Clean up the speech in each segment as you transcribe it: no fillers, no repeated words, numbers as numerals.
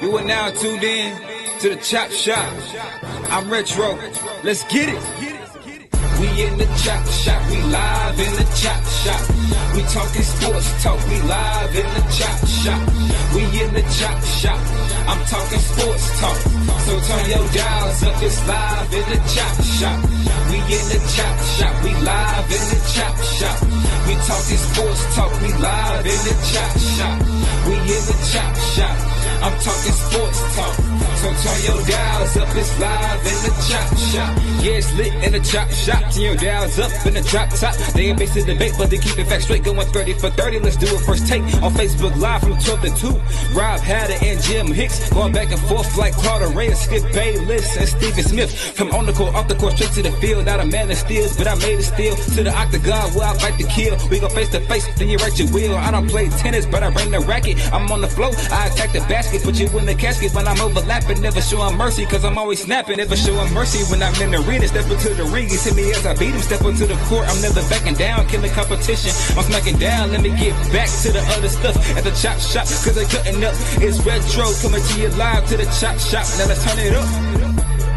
You are now tuned in to the Chop Shop. I'm Retro. Let's get it. We in the Chop Shop. We live in the Chop Shop. We talking sports talk. We live in the Chop Shop. We in the Chop Shop. I'm talking sports talk. So turn your dials up. It's live in the Chop Shop. We in the Chop Shop. We live in the Chop Shop. We talking sports talk. We live in the Chop Shop. We in the Chop Shop. I'm talking sports talk. So turn your dials up. It's live in the Chop Shop. Yeah, it's lit in the Chop Shop. Turn your dials up in the drop top. They ain't based in debate, but they keep it fact straight. Going 30 for 30. Let's do it first take on Facebook Live from 12 to 2. Rob Hatter and Jim Hicks going back and forth like Carter Ray and Skip Bayless and Stephen Smith. From on the court, off the court, straight to the field. Not a man that steals, but I made it steal to the octagon where I fight to kill. We go face to face, then you write your will. I don't play tennis, but I bring the racket. I'm on the floor, I attack the basket, put you in the casket when I'm overlapping. Never showing mercy, cause I'm always snapping. Never showing mercy when I'm in the arena. Step into the ring, he hit me as I beat him. Step into the court, I'm never backing down. Killing competition, I'm smacking down. Let me get back to the other stuff at the Chop Shop, cause they cutting up. It's Retro coming to you live to the Chop Shop. Now let's turn it up.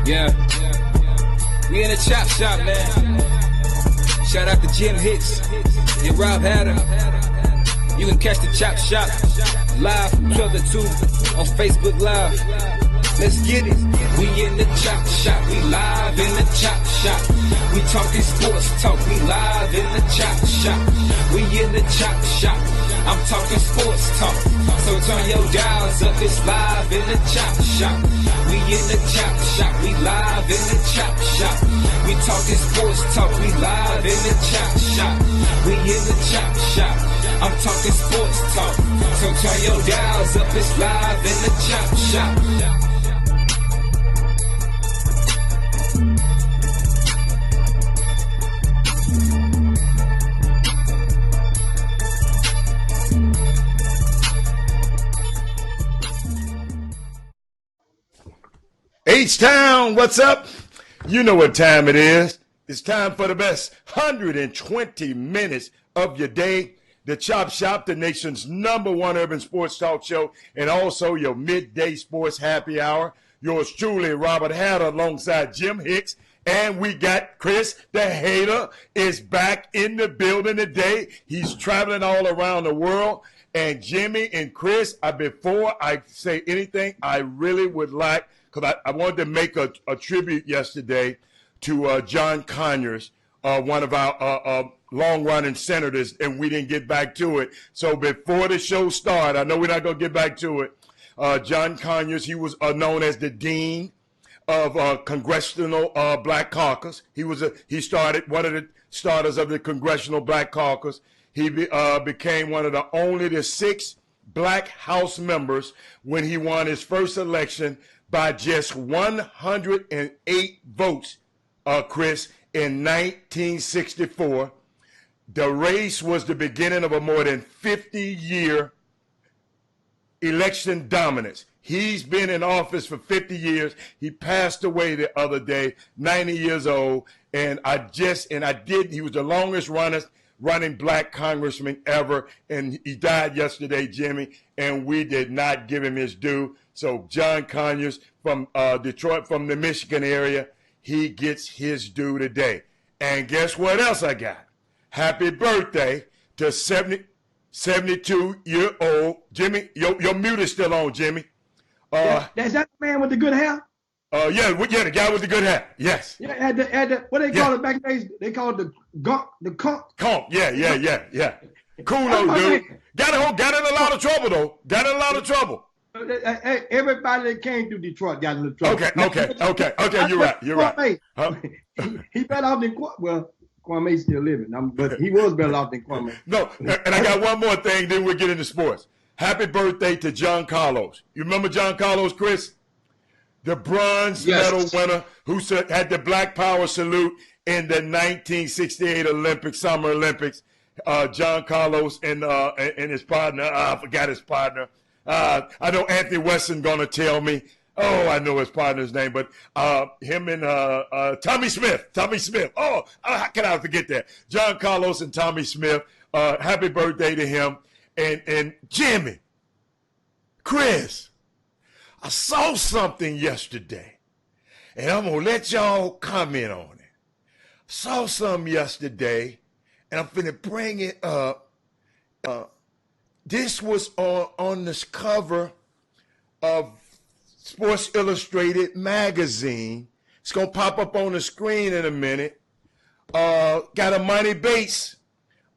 Yeah, we in the Chop Shop, man. Shout out to Jim Hicks and Rob Hatter. You can catch the Chop Shop live from 12 to 2 on Facebook Live. Let's get it. We in the Chop Shop. We live in the Chop Shop. We talking sports talk. We live in the Chop Shop. We in the Chop Shop. I'm talking sports talk. So turn your dials up. It's live in the Chop Shop. We in the Chop Shop. We live in the Chop Shop. We talking sports talk. We live in the Chop Shop. We in the Chop Shop. I'm talking sports talk. So turn your dials up. It's live in the Chop Shop. H-Town, what's up? You know what time it is. It's time for the best 120 minutes of your day. The Chop Shop, the nation's #1 urban sports talk show, and also your midday sports happy hour. Yours truly, Robert Hatter, alongside Jim Hicks. And we got Chris the Hater is back in the building today. He's traveling all around the world. And Jimmy and Chris, before I say anything, I really would like, because I wanted to make a tribute yesterday to John Conyers, one of our long-running senators, and we didn't get back to it. So before the show started, I know we're not going to get back to it, John Conyers, he was known as the dean of Congressional Black Caucus. He started one of the starters of the Congressional Black Caucus. He became one of the 6 black House members when he won his first election by just 108 votes, Chris, in 1964. The race was the beginning of a more than 50-year election dominance. He's been in office for 50 years. He passed away the other day, 90 years old, he was the longest running black congressman ever, and he died yesterday, Jimmy, and we did not give him his due. So John Conyers from Detroit, from the Michigan area, he gets his due today. And guess what else I got? Happy birthday to 72-year-old Jimmy. Your mute is still on, Jimmy. That's that man with the good hair? Yeah, the guy with the good hair. Yes. Yeah, what they call it back then? They call it the conch. Conch, yeah. Cool old dude. Got in a lot of trouble, though. Got in a lot of trouble. Everybody that came to Detroit got in the trouble. Okay. You're right. Huh? He better off than Kwame's still living, but he was better off than Kwame. No, and I got one more thing, then we'll get into sports. Happy birthday to John Carlos. You remember John Carlos, Chris? The bronze medal winner who had the Black Power salute in the 1968 Summer Olympics. John Carlos and his partner, I forgot his partner. I know Anthony Weston going to tell me. Oh, I know his partner's name, but him and Tommy Smith. Oh, how can I forget that? John Carlos and Tommy Smith. Happy birthday to him. And Jimmy, Chris, I saw something yesterday, and I'm going to let y'all comment on it. Saw something yesterday, and I'm finna bring it up. This was on this cover of Sports Illustrated magazine. It's going to pop up on the screen in a minute. Got Emoni Bates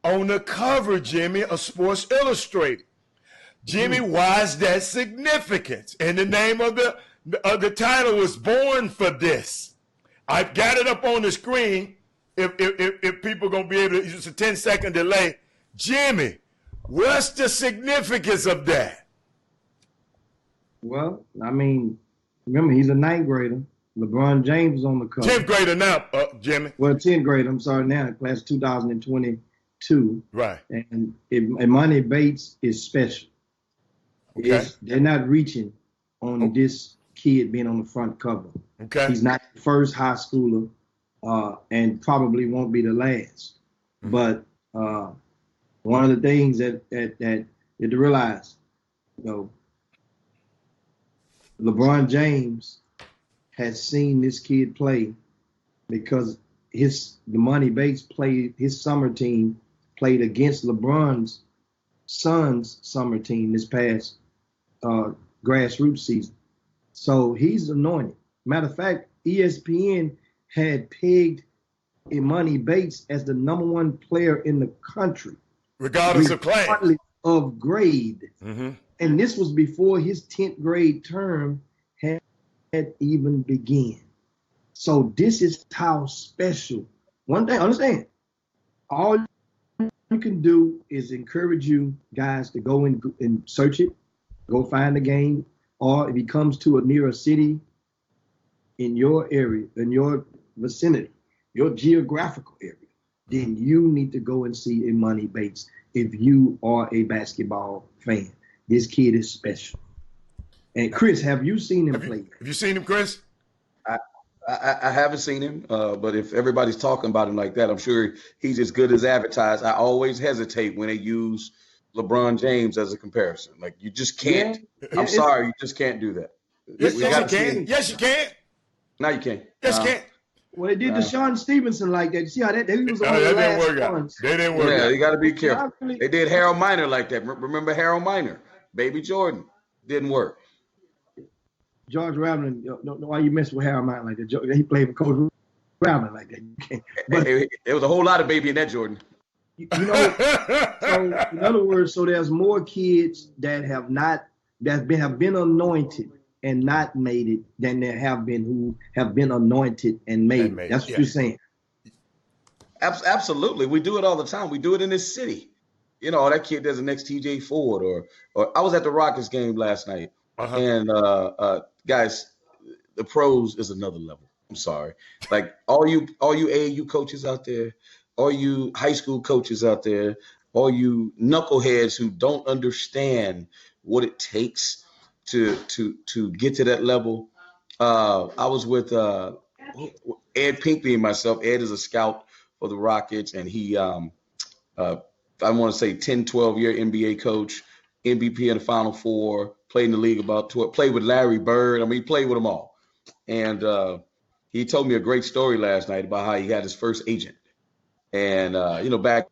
on the cover, Jimmy, of Sports Illustrated. Jimmy, why is that significant? And the name of the title was Born for This. I've got it up on the screen. If people are going to be able to, it's a 10-second delay. Jimmy, what's the significance of that? Well, I mean, remember, he's a 9th grader. LeBron James is on the cover. 10th grader now, Jimmy. Well, 10th grade, I'm sorry, now, class 2022. Right. And Emoni Bates is special. Okay. They're not reaching on this kid being on the front cover. Okay. He's not the first high schooler and probably won't be the last. Mm-hmm. But one of the things that you have to realize, LeBron James has seen this kid play because Emoni Bates played, his summer team played against LeBron's son's summer team this past grassroots season. So he's anointed. Matter of fact, ESPN had pegged Emoni Bates as the #1 player in the country. Regardless of class. Regardless of grade. Mm-hmm. And this was before his 10th grade term had even begun. So this is how special. One thing, understand, all you can do is encourage you guys to go and search it, go find the game, or if he comes to a near a city in your area, in your vicinity, your geographical area, then you need to go and see Emoni Bates if you are a basketball fan. This kid is special. And Chris, have you seen him play? Have you seen him, Chris? I haven't seen him, but if everybody's talking about him like that, I'm sure he's as good as advertised. I always hesitate when they use LeBron James as a comparison. Like, you just can't. Yeah, I'm sorry, you just can't do that. Yes, you can. Yes, you can. No, you can't. Yes, you can. Well, they did Deshaun Stevenson like that. You see how that he was on the that last didn't work ones. out. They didn't work Yeah, out. you got to be careful. They did Harold Miner like that. Remember Harold Miner? Baby Jordan. Didn't work. George Raveling, don't know why you mess with Harold Miner like that. He played with Coach Raveling like that. You can't. But There was a whole lot of baby in that Jordan. you know, so in other words, so there's more kids that have been anointed and not made it than there have been who have been anointed and made it. That's what you're saying. Absolutely. We do it all the time. We do it in this city. You know, that kid does the next TJ Ford or I was at the Rockets game last night. Uh-huh. And guys, the pros is another level. I'm sorry. Like all you AAU coaches out there, all you high school coaches out there, all you knuckleheads who don't understand what it takes to get to that level. I was with Ed Pinckney and myself. Ed is a scout for the Rockets, and he I want to say 10, 12-year NBA coach, MVP in the Final Four, played in the league about 12, played with Larry Bird. I mean, he played with them all. And he told me a great story last night about how he had his first agent. And, back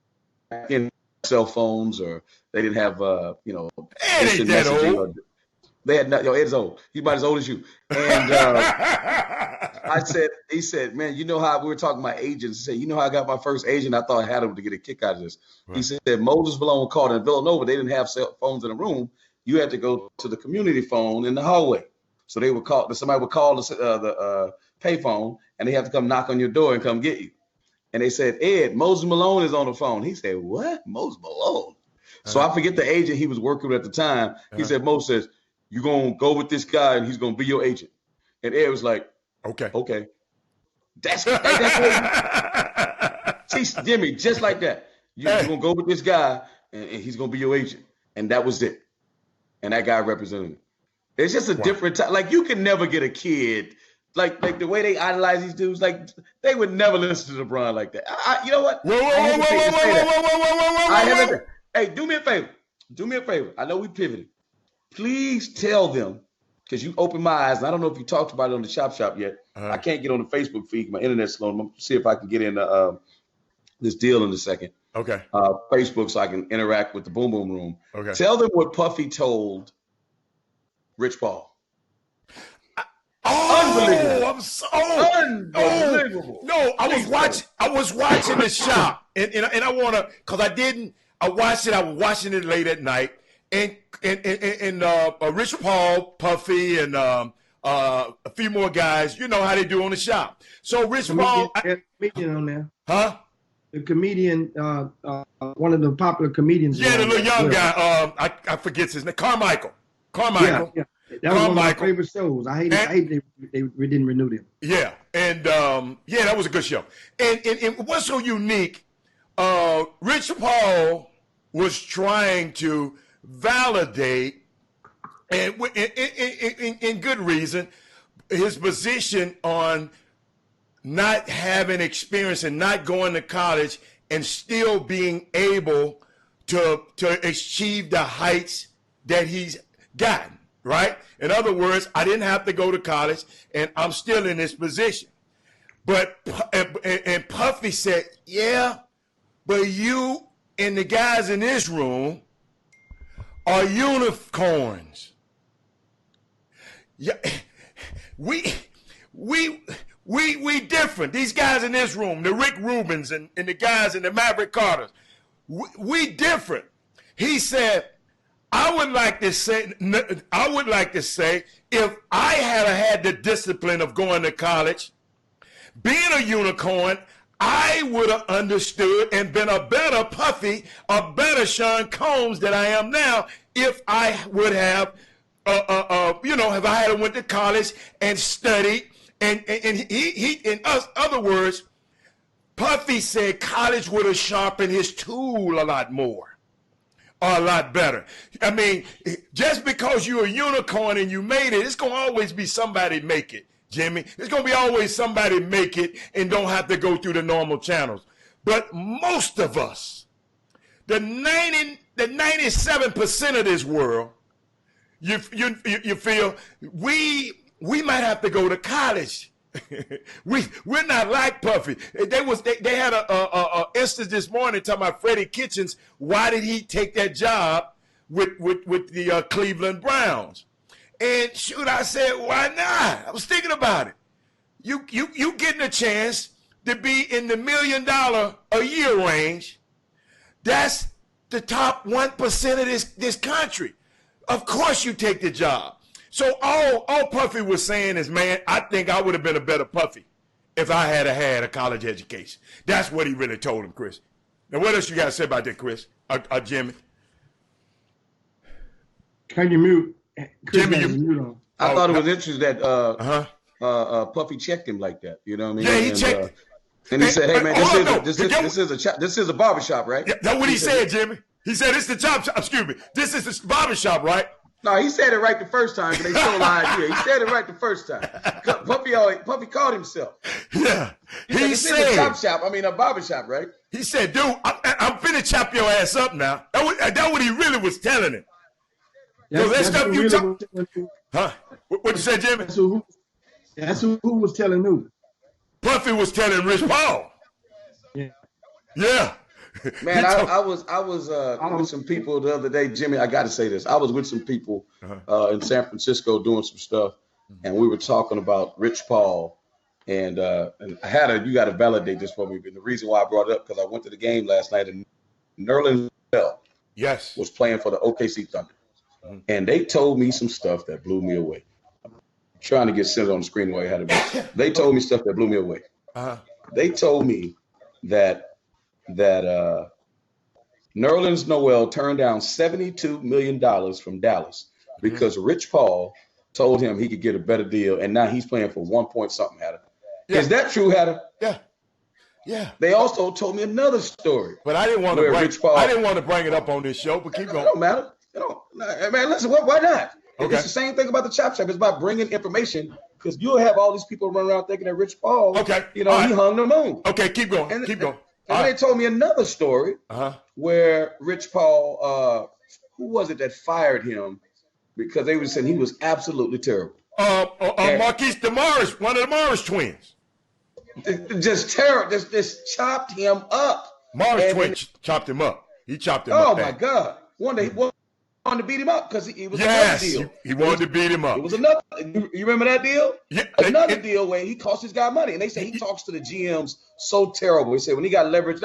in cell phones, or they didn't have, Ain't that old. They had not, Ed's old. He's about as old as you. And he said, man, you know how we were talking about agents. He said, you know how I got my first agent? I thought I had him to get a kick out of this. Right. He said, Moses Malone called in Villanova. They didn't have cell phones in the room. You had to go to the community phone in the hallway. So they would call, somebody would call the payphone, and they have to come knock on your door and come get you. And they said, Ed, Moses Malone is on the phone. He said, what? Moses Malone? So I forget the agent he was working with at the time. He said, Moses says, you're going to go with this guy, and he's going to be your agent. And Ed was like, okay. That's see, Jimmy, just like that. You're going to go with this guy, and he's going to be your agent. And that was it. And that guy represented it. It's just a different time. Like, you can never get a kid, like the way they idolize these dudes, like, they would never listen to LeBron like that. You know what? Whoa. Hey, do me a favor. I know we pivoted. Please tell them because you opened my eyes. And I don't know if you talked about it on the Chop Shop yet. I can't get on the Facebook feed. My internet's slow. I'm going to see if I can get in this deal in a second. Okay. Facebook, so I can interact with the Boom Boom Room. Okay. Tell them what Puffy told Rich Paul. Unbelievable! Unbelievable! No, I was watching the shop, and I want to, because I watched it. I was watching it late at night, and Rich Paul, Puffy, and a few more guys. You know how they do on the shop. So Rich Paul, comedian on there, huh? The comedian, one of the popular comedians. Yeah, the little young guy. I forget his name. Carmichael. Yeah. That was one of my favorite shows. I hate they didn't renew them. Yeah, and that was a good show. And what's so unique, Rich Paul was trying to validate, and in good reason, his position on not having experience and not going to college and still being able to achieve the heights that he's gotten. Right? In other words, I didn't have to go to college, and I'm still in this position. But and Puffy said, yeah, but you and the guys in this room are unicorns. Yeah, we different. These guys in this room, the Rick Rubins and the guys in the Maverick Carters, we different. He said, I would like to say, if I had the discipline of going to college, being a unicorn, I would have understood and been a better Puffy, a better Sean Combs than I am now if I would have, if I had went to college and studied. And he in other words, Puffy said college would have sharpened his tool a lot more. A lot better. I mean, just because you're a unicorn and you made it, it's going to always be somebody make it, Jimmy. It's going to be always somebody make it and don't have to go through the normal channels. But most of us, the 97% of this world, you feel we might have to go to college. We're not like Puffy. They had a instance this morning talking about Freddie Kitchens. Why did he take that job with the Cleveland Browns? And shoot, I said, why not? I was thinking about it. You getting a chance to be in the $1 million a year range. That's the top 1% of this country. Of course you take the job. So all Puffy was saying is, man, I think I would have been a better Puffy if I had a college education. That's what he really told him, Chris. Now, what else you got to say about that, Chris? Jimmy? Can you mute? Chris, Jimmy, I thought it was interesting that Puffy checked him like that. You know what I mean? Yeah, he checked. And he said, "Hey man, this is a barbershop, right?" Yeah, that's what he said, Jimmy. He said, "It's the chop shop. Excuse me. This is the barbershop, right?" No, he said it right the first time, but they stole the idea. He said it right the first time. Puffy called himself. Yeah. He said, a chop shop. I mean, a barbershop, right? He said, dude, I'm finna chop your ass up now. That's what he really was telling him. That stuff you talk. Huh? What you say, Jimmy? That's who was telling who? Puffy was telling Rich Paul. Yeah. Man, I was with some people the other day, Jimmy. I got to say this. I was with some people in San Francisco doing some stuff, and we were talking about Rich Paul. And you got to validate this for me. And the reason why I brought it up, because I went to the game last night, and Nerlens Noel was playing for the OKC Thunder, and they told me some stuff that blew me away. I'm trying to get centered on the screen while you had it. They told me stuff that blew me away. They told me that Nerlens Noel turned down $72 million from Dallas because Rich Paul told him he could get a better deal, and now he's playing for 1 point something, Hatter. Yeah. Is that true, Hatter? Yeah. They also told me another story. But I didn't want to bring it up on this show, but keep going. It don't matter. Man, listen, why not? Okay. It's the same thing about the Chop Shop. It's about bringing information, because you'll have all these people running around thinking that Rich Paul, he hung the moon. Okay, keep going. Keep going. And they told me another story where Rich Paul, who was it that fired him because they were saying he was absolutely terrible. Marquise Damaris, one of the Morris twins. Just terrible. Just chopped him up. Morris twin chopped him up. He chopped him up. Oh, my God. One day he wanted to beat him up because he was another deal. He wanted to beat him up. It was another. You remember that deal? Yeah. Another deal where he cost his guy money. And they say he talks to the GMs so terrible. He said when he got leverage,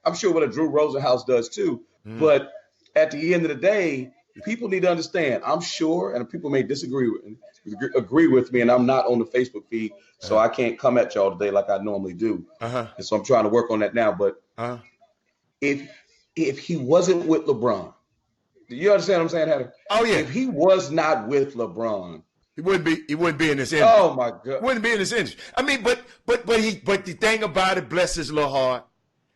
I'm sure what a Drew Rosenhaus does too. But at the end of the day, people need to understand, I'm sure, and people may agree with me, and I'm not on the Facebook feed, so I can't come at y'all today like I normally do. And so I'm trying to work on that now. But if he wasn't with LeBron, do you understand what I'm saying, Hatter? Oh yeah. If he was not with LeBron, he wouldn't be in this industry. Oh my God. Wouldn't be in this industry. I mean, but the thing about it, bless his little heart,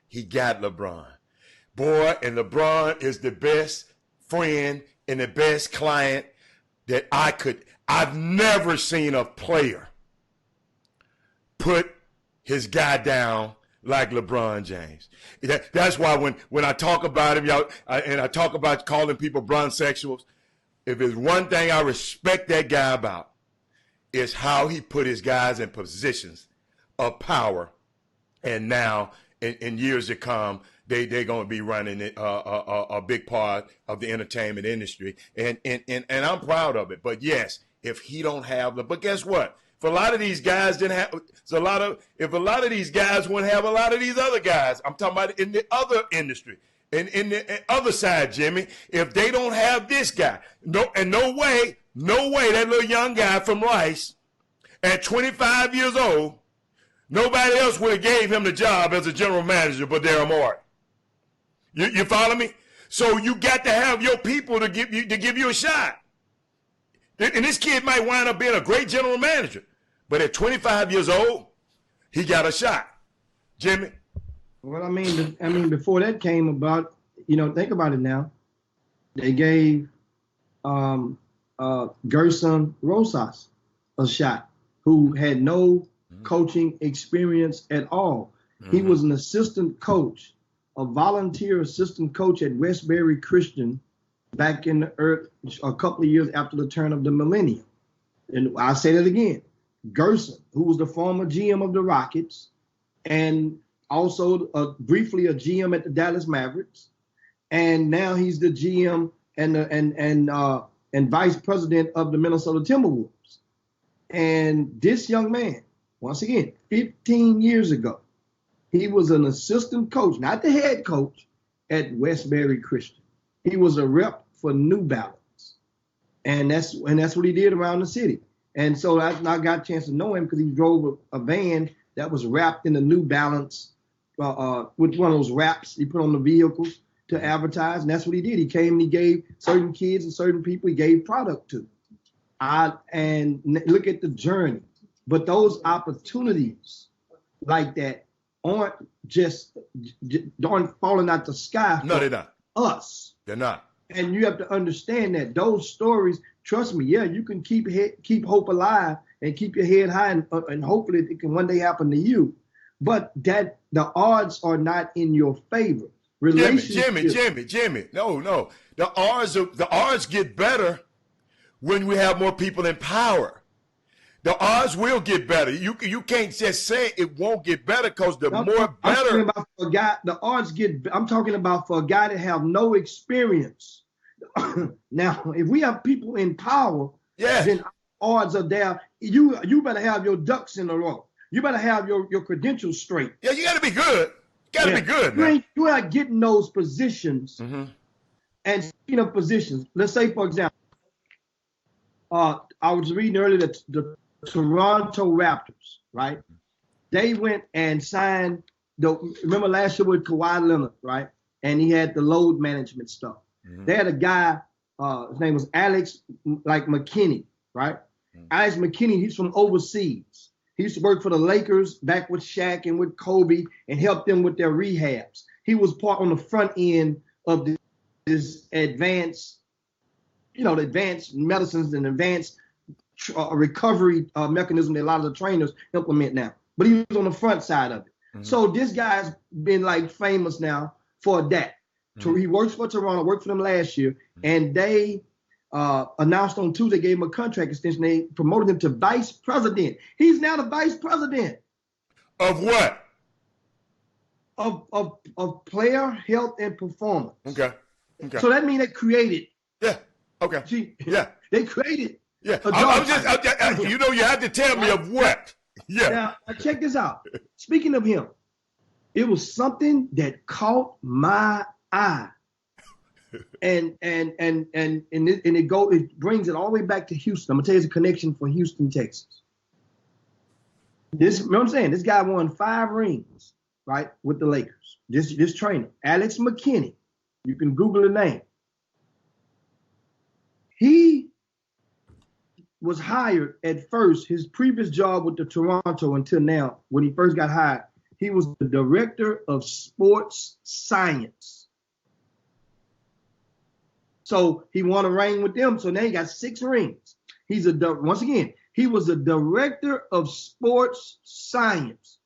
he got LeBron. Boy, and LeBron is the best friend and the best client that I've never seen a player put his guy down like LeBron James. That's why when I talk about him, y'all, and I talk about calling people bronzexuals, if there's one thing I respect that guy about, is how he put his guys in positions of power. And now, in years to come, they're going to be running a big part of the entertainment industry, and I'm proud of it. But yes, if he don't have but guess what? If a lot of these guys if a lot of these guys wouldn't have a lot of these other guys, I'm talking about in the other industry, in the other side, Jimmy. If they don't have this guy, no way, that little young guy from Rice at 25 years old, nobody else would have gave him the job as a general manager but Daryl Morey. You follow me? So you got to have your people to give you a shot. And this kid might wind up being a great general manager, but at 25 years old, he got a shot. Jimmy? Well, I mean, before that came about, think about it now. They gave Gerson Rosas a shot, who had no coaching experience at all. He was an assistant coach, a volunteer assistant coach at Westbury Christian back in the earth a couple of years after the turn of the millennium. And I'll say that again. Gerson, who was the former GM of the Rockets and also briefly a GM at the Dallas Mavericks, and now he's the GM and vice president of the Minnesota Timberwolves. And this young man, once again, 15 years ago, he was an assistant coach, not the head coach, at Westbury Christian. He was a rep for New Balance, and that's what he did around the city. And so I got a chance to know him because he drove a van that was wrapped in the New Balance, with one of those wraps he put on the vehicles to advertise, and that's what he did. He came and he gave certain kids and certain people, he gave product to. And look at the journey. But those opportunities like that aren't falling out the sky. No, they're not. Us. They're not. And you have to understand that those stories, trust me, yeah, you can keep hope alive and keep your head high, and hopefully it can one day happen to you. But that the odds are not in your favor. Jimmy. No. The odds get better when we have more people in power. The odds will get better. You can't just say it won't get better because the more better. I'm talking about for a guy that have no experience. Now, if we have people in power, then odds are there. You better have your ducks in a row. You better have your credentials straight. Yeah, you got to be good. Be good. You ain't getting those positions. And speaking of positions, let's say, for example, I was reading earlier that the Toronto Raptors, right? They went and signed remember last year with Kawhi Leonard, right? And he had the load management stuff. They had a guy, his name was Alex McKinney, right? Alex McKinney, he's from overseas. He used to work for the Lakers back with Shaq and with Kobe and help them with their rehabs. He was part on the front end of this advanced, the advanced medicines and advanced recovery mechanism that a lot of the trainers implement now. But he was on the front side of it. So this guy's been famous now for that. So he works for Toronto, worked for them last year, and they announced on Tuesday, gave him a contract extension. They promoted him to vice president. He's now the vice president. Of what? Of player health and performance. Okay. So that means they created. Yeah. Okay. Yeah. They created. Yeah. You know, you have to tell me of what. Yeah. Now, check this out. Speaking of him, it was something that caught my eye. And it brings it all the way back to Houston. I'm gonna tell you, it's a connection for Houston, Texas. You know what I'm saying? This guy won 5 rings, right, with the Lakers. This trainer, Alex McKinney. You can Google the name. He was hired at first, his previous job with the Toronto until now, when he first got hired, he was the director of sports science. So he won a ring with them. So now he got 6 rings. Once again, he was the director of sports science.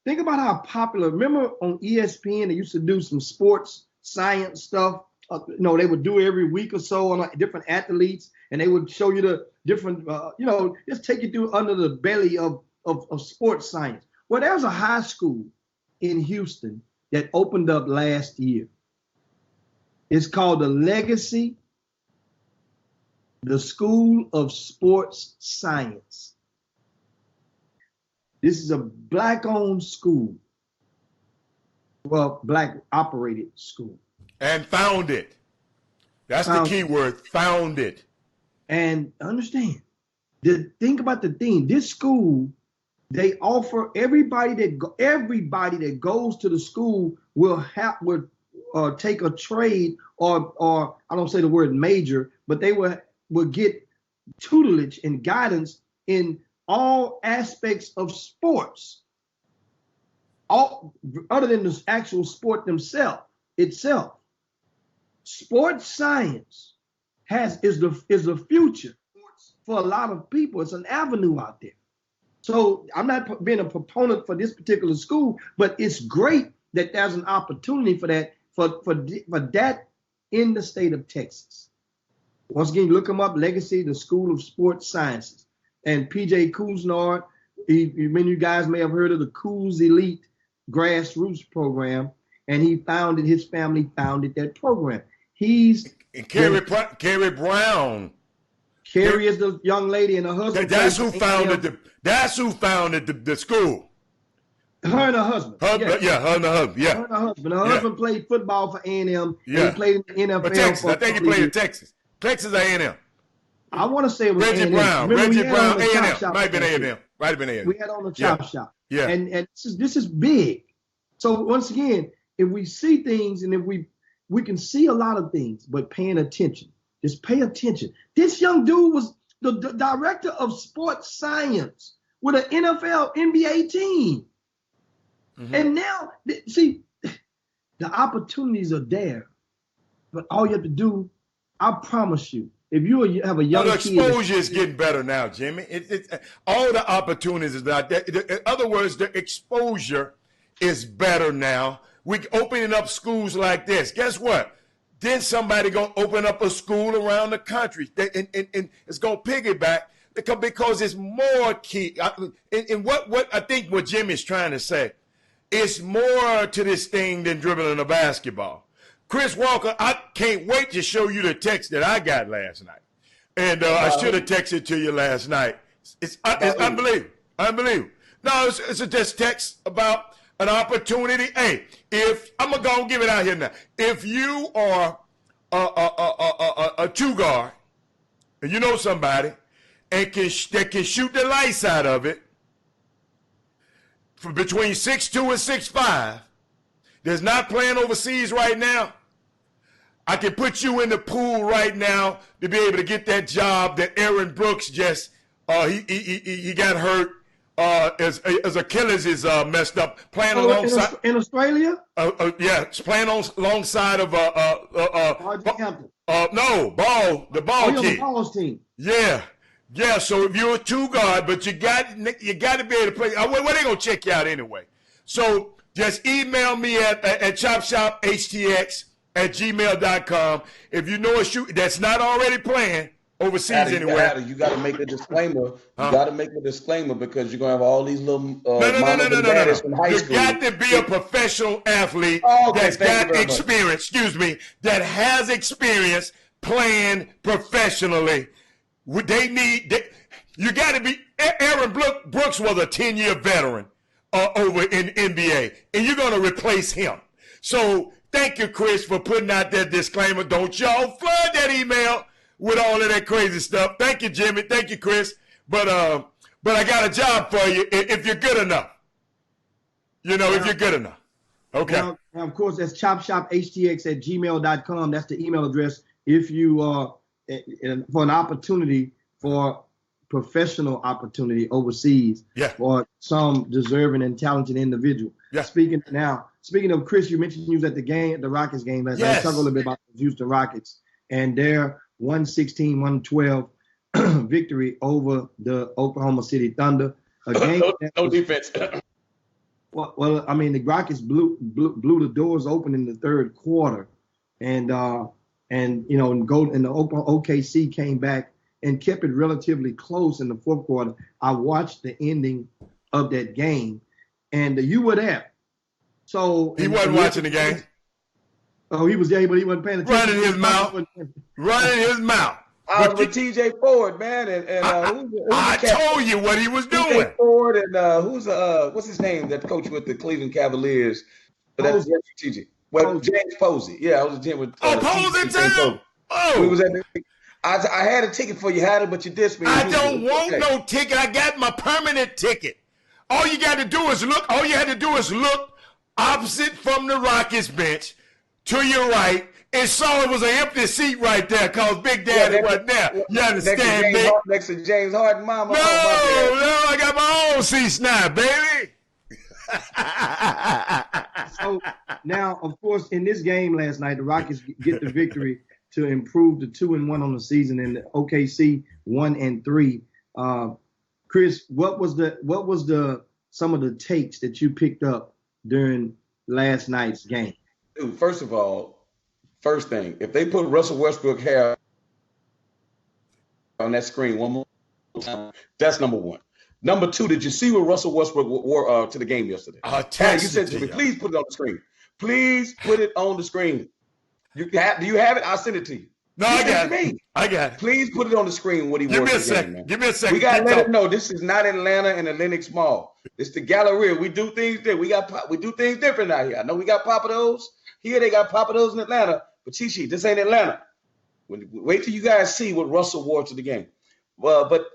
Think about how popular. Remember on ESPN, they used to do some sports science stuff. They would do it every week or so on different athletes, and they would show you the different, just take you through under the belly of sports science. Well, there's a high school in Houston that opened up last year. It's called the Legacy, the School of Sports Science. This is a Black-owned school. Well, Black-operated school. And founded. That's the key word, founded. And understand, think about the thing. This school, they offer everybody that goes to the school will take a trade or I don't say the word major, but they will get tutelage and guidance in all aspects of sports, all other than the actual sport itself. Sports science is the future for a lot of people. It's an avenue out there. So I'm not being a proponent for this particular school, but it's great that there's an opportunity for that in the state of Texas. Once again, look them up, Legacy, the School of Sports Sciences. And PJ Couisnard, many of you guys may have heard of the Coos Elite grassroots program, and his family founded that program. Carrie Brown. Carrie is the young lady, and her husband. That's who founded the school. Her and her husband. Her and her husband. Yeah. Her and her husband. Her husband played football for A&M. Yeah. And he played in the NFL. But Texas. I think he played in Texas. Texas A&M. I want to say it was Reggie Brown. Reggie Brown. A&M. Might have been A&M. Might have been A&M. We had on the chop shop. Yeah. And this is big. So once again, if we see things and if we can see a lot of things, but paying attention. Just pay attention. This young dude was the director of sports science with an NFL, NBA team. Mm-hmm. And now, see, the opportunities are there. But all you have to do, I promise you, if you have a young kid. The exposure is getting better now, Jimmy. All the opportunities are there. In other words, the exposure is better now. We're opening up schools like this. Guess what? Then somebody going to open up a school around the country. And it's going to piggyback because it's more key. And what I think what Jimmy's trying to say, it's more to this thing than dribbling a basketball. Chris Walker, I can't wait to show you the text that I got last night. And I should have texted to you last night. It's unbelievable. Unbelievable. No, it's just text about an opportunity. Hey, if I'm going to go and give it out here now. If you are a two guard, and you know somebody, and that can shoot the lights out of it, for between 6'2" and 6'5", that's not playing overseas right now, I can put you in the pool right now to be able to get that job that Aaron Brooks just he got hurt. His Achilles is messed up. Playing alongside in Australia. Yeah, it's playing alongside of Hampton. the ball kid. The Balls team. Yeah. So if you're a two guard, but you got to be able to play. Well, they gonna check you out anyway. So just email me at ChopShopHTX chopshop@gmail.com. If you know a shoot that's not already playing overseas anywhere. You got to make a disclaimer. You got to make a disclaimer because you're going to have all these little mamas and daddies from high school. You got to be a professional athlete that's got experience, that has experience playing professionally. You got to be, Aaron Brooks was a 10-year veteran over in NBA, and you're going to replace him. So thank you, Chris, for putting out that disclaimer. Don't y'all flood that email with all of that crazy stuff. Thank you, Jimmy. Thank you, Chris. But I got a job for you if you're good enough. If you're good enough. Okay. Now, of course, that's chopshophtx@gmail.com. That's the email address. If you for an opportunity, for professional opportunity overseas, for some deserving and talented individual. Yeah. Speaking of Chris, you mentioned you was at the Rockets game last night. Talk a little bit about the Houston Rockets and their 116-112 victory over the Oklahoma City Thunder. A game no defense. Well, I mean, the Rockets blew the doors open in the third quarter, and the OKC came back and kept it relatively close in the fourth quarter. I watched the ending of that game, and you were there. So he wasn't watching the game. Oh, he was there, but he wasn't paying attention. Running his mouth. I was with TJ Ford, man, and I told you what he was doing. TJ Ford and what's his name? That coach with the Cleveland Cavaliers. That's TJ. Well, James Posey. Yeah, I was with him with. Posey too. We was at. I had a ticket for you, Hatter, but you dissed me. I don't want no ticket. I got my permanent ticket. All you got to do is look. All you had to do is look opposite from the Rockets bench to your right. And saw it was an empty seat right there because Big Daddy wasn't there. You understand, Big? Next to James Harden, Mama. No, I got my own seats now, baby. So now, of course, in this game last night, the Rockets get the victory to improve to 2-1 on the season, and the OKC 1-3. Chris, what was some of the takes that you picked up during last night's game? Dude, first of all. First thing, if they put Russell Westbrook hair on that screen one more time, that's number one. Number two, did you see what Russell Westbrook wore to the game yesterday? You said to me, please put it on the screen. Please put it on the screen. Do you have it? I'll send it to you. No, I got it. Please put it on the screen what he wore to the game, man. Give me a second. We got to let him know this is not Atlanta and the Lenox Mall. It's the Galleria. We do things different. We do things different out here. I know we got Papados. Here they got Papados in Atlanta. But Chichi, this ain't Atlanta. Wait till you guys see what Russell wore to the game. Well, but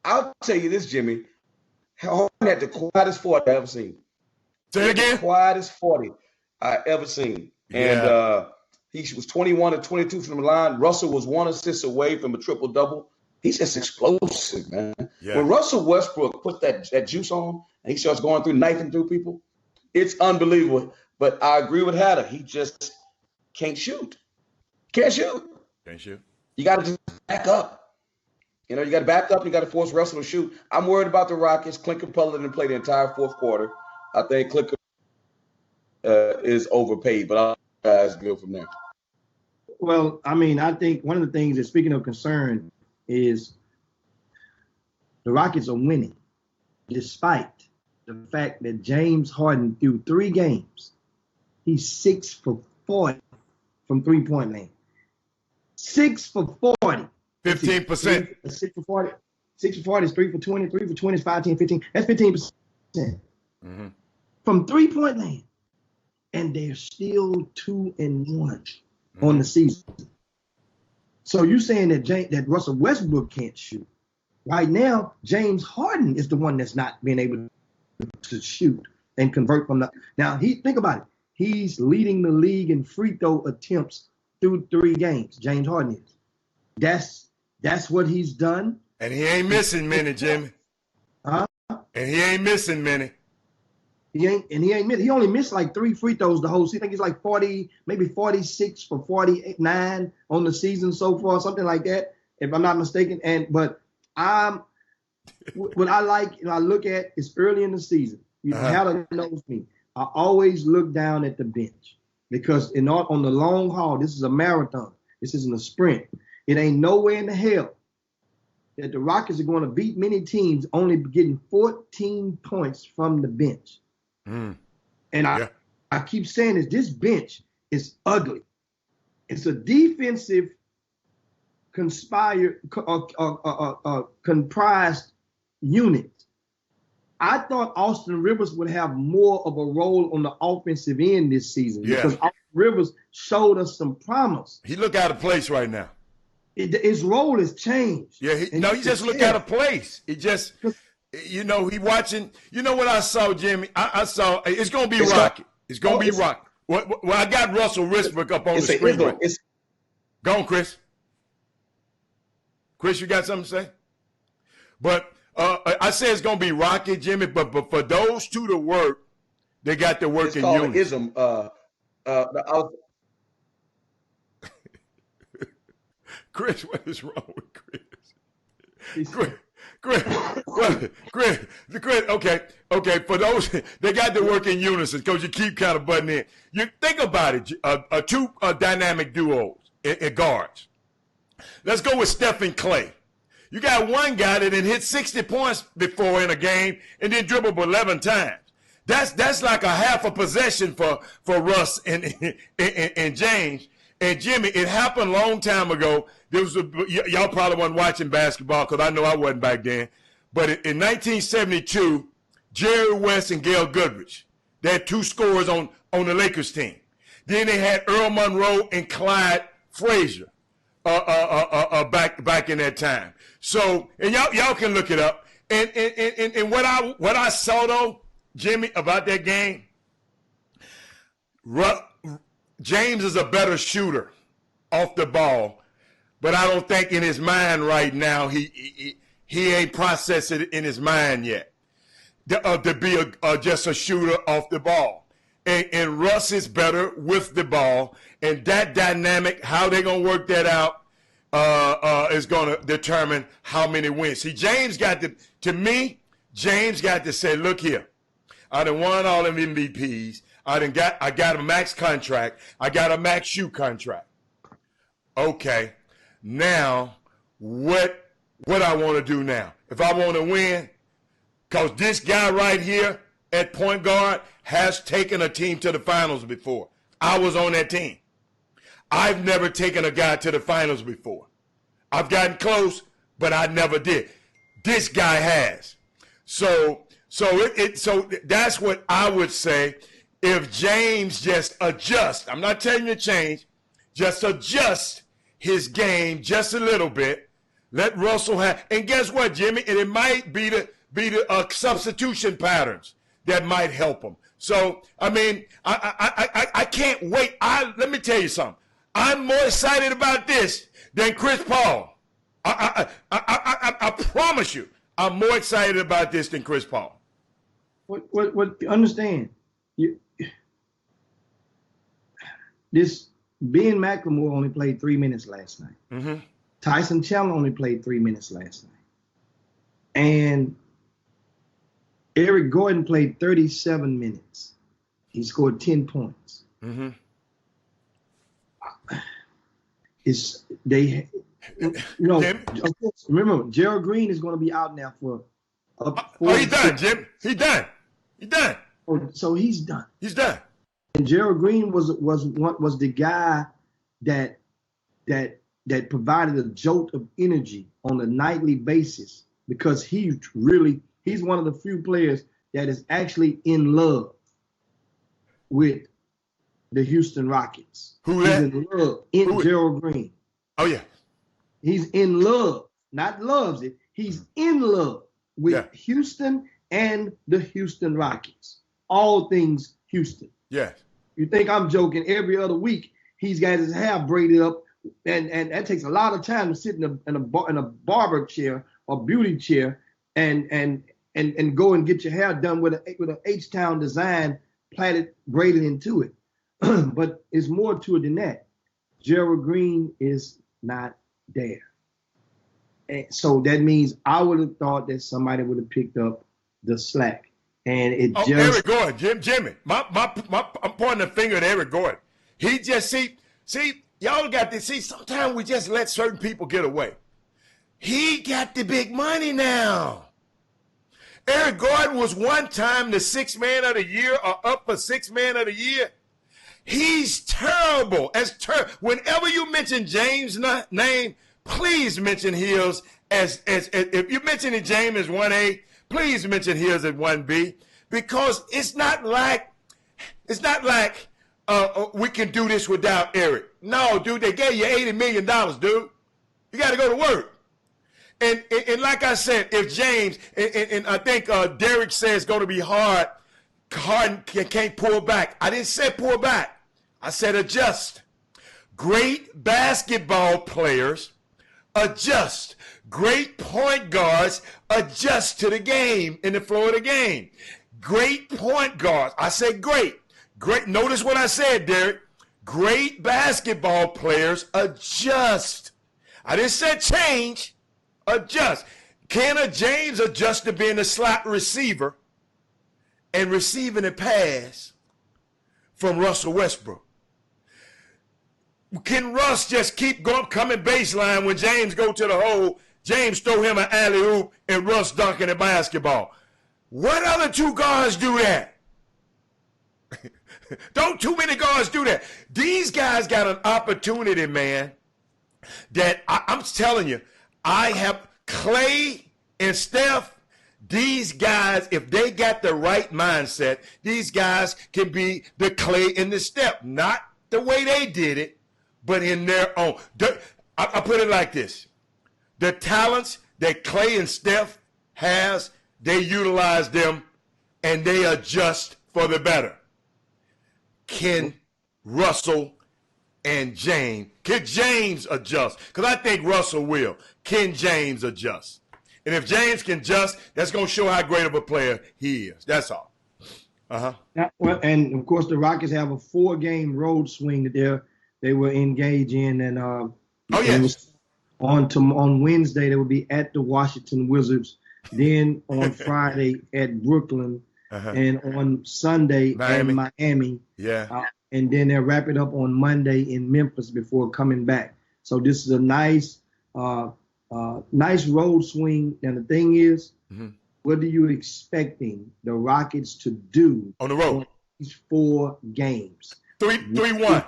I'll tell you this, Jimmy. Harden had the quietest 40 I ever seen. Say it again? The quietest 40 I ever seen. And he was 21 and 22 from the line. Russell was 1 assist away from a triple-double. He's just explosive, man. Yeah. When Russell Westbrook put that juice on and he starts going through, knifing through people, it's unbelievable. But I agree with Hatter. He just can't shoot. Can't shoot. You got to just back up. You got to back up. You got to force Russell to shoot. I'm worried about the Rockets. Clint Capella didn't play the entire fourth quarter. I think Clint is overpaid, but I'll guys go from there. Well, I mean, I think one of the things that, speaking of concern, is the Rockets are winning despite the fact that James Harden threw 3 games. He's 6 for 40 from three-point land. 6 for 40. 15%. 6 for 40. 6 for 40 is 3 for 20. 3 for 20 is 5, 10, 15. That's 15%. From three-point land. And they're still 2-1 on the season. So you're saying that Russell Westbrook can't shoot. Right now, James Harden is the one that's not being able to shoot and convert from the. Now, think about it. He's leading the league in free throw attempts through 3 games. James Harden is. That's what he's done. And he ain't missing many, Jimmy. Huh? And he ain't missing many. He only missed like 3 free throws the whole season. I think he's like 40, maybe 46 for 49 on the season so far, something like that, if I'm not mistaken. But what I like, I look at is early in the season. Hatter knows me. I always look down at the bench because on the long haul, this is a marathon. This isn't a sprint. It ain't nowhere in the hell that the Rockets are going to beat many teams only getting 14 points from the bench. And I keep saying this bench is ugly. It's a defensive comprised unit. I thought Austin Rivers would have more of a role on the offensive end this season because Austin Rivers showed us some promise. He look out of place right now. His role has changed. Yeah, he just look out of place. He just, he watching. You know what I saw, Jimmy? I saw it's going to be rocky. It's going to be rocky. Well, I got Russell Westbrook up on the screen. Go on, Chris. Chris, you got something to say? But I say it's going to be rocky, Jimmy, but for those two to work, they got to work in unison. Chris, what is wrong with Chris? Chris, okay. For those, they got to work in unison because you keep kind of butting in. You think about it, two dynamic duos in guards. Let's go with Steph and Clay. You got one guy that had hit 60 points before in a game and then dribbled 11 times. That's like a half a possession for Russ and James. And Jimmy, it happened a long time ago. Y'all probably wasn't watching basketball because I know I wasn't back then. But in 1972, Jerry West and Gail Goodrich, they had two scorers on the Lakers team. Then they had Earl Monroe and Clyde Frazier back in that time. So, and y'all can look it up. And what I saw though, Jimmy, about that game, James is a better shooter off the ball, but I don't think in his mind right now he ain't processed it in his mind yet to be just a shooter off the ball. And Russ is better with the ball, and that dynamic, how they gonna work that out, is gonna determine how many wins. See, James got to say, look here, I done won all them MVPs. I got a max contract. I got a max shoe contract. Okay, now what I want to do now? If I want to win, because this guy right here at point guard has taken a team to the finals before. I was on that team. I've never taken a guy to the finals before. I've gotten close, but I never did. This guy has. So that's what I would say. If James just adjusts, I'm not telling you to change, just adjust his game just a little bit. Let Russell have, and guess what, Jimmy? And it might be the substitution patterns that might help him. So, I mean, I can't wait. Let me tell you something. I'm more excited about this than Chris Paul. I promise you, I'm more excited about this than Chris Paul. What understand? This Ben McLemore only played 3 minutes last night. Mm-hmm. Tyson Chandler only played 3 minutes last night. And Eric Gordon played 37 minutes. He scored 10 points. Mm-hmm. Of course, remember, Gerald Green is going to be out now for. He's done, Jim. He's done. So he's done. He's done. And Gerald Green was the guy that provided a jolt of energy on a nightly basis because he's one of the few players that is actually in love with the Houston Rockets. Who that? He's in love in Gerald Green. Oh yeah. He's in love, not loves it. He's in love with Houston and the Houston Rockets. All things Houston. Yes. You think I'm joking? Every other week he's got his hair braided up, and that takes a lot of time to sit in a barber chair or beauty chair and go and get your hair done with an H-Town design plaited braided into it. But it's more to it than that. Gerald Green is not there. And so that means I would have thought that somebody would have picked up the slack. And Eric Gordon, Jimmy. I'm pointing the finger at Eric Gordon. He just see y'all got to see. Sometimes we just let certain people get away. He got the big money now. Eric Gordon was one time the sixth man of the year or up for sixth man of the year. He's terrible. Whenever you mention James' name, please mention his as if you mention James as 1A, please mention his at 1B, because it's not like we can do this without Eric. No, dude, they gave you $80 million, dude. You got to go to work. And like I said, if James, and I think Derek says it's going to be hard, Harden can't pull back. I didn't say pull back. I said adjust. Great basketball players adjust. Great point guards adjust to the game in the flow of the game. Great point guards. I said great. Great. Notice what I said, Derek. Great basketball players adjust. I didn't say change. Adjust. Can a James adjust to being a slot receiver and receiving a pass from Russell Westbrook? Can Russ just keep coming baseline when James go to the hole, James throw him an alley-oop, and Russ dunking the basketball? What other two guards do that? Don't too many guards do that. These guys got an opportunity, man, that I'm telling you, I have Clay and Steph. These guys, if they got the right mindset, these guys can be the Clay and the Steph. Not the way they did it, but in their own. I put it like this. The talents that Clay and Steph has, they utilize them and they adjust for the better. Can Russell and James, can James adjust? Because I think Russell will. Can James adjust? And if James can adjust, that's going to show how great of a player he is. That's all. Now, well, and of course, the Rockets have a 4-game road swing that they will engage in, and on Wednesday they will be at the Washington Wizards, then on Friday at Brooklyn, and on Sunday at Miami. Yeah. And then they'll wrap it up on Monday in Memphis before coming back. So this is a nice road swing. And the thing is, what are you expecting the Rockets to do on the road? On these 4 games. 3-1.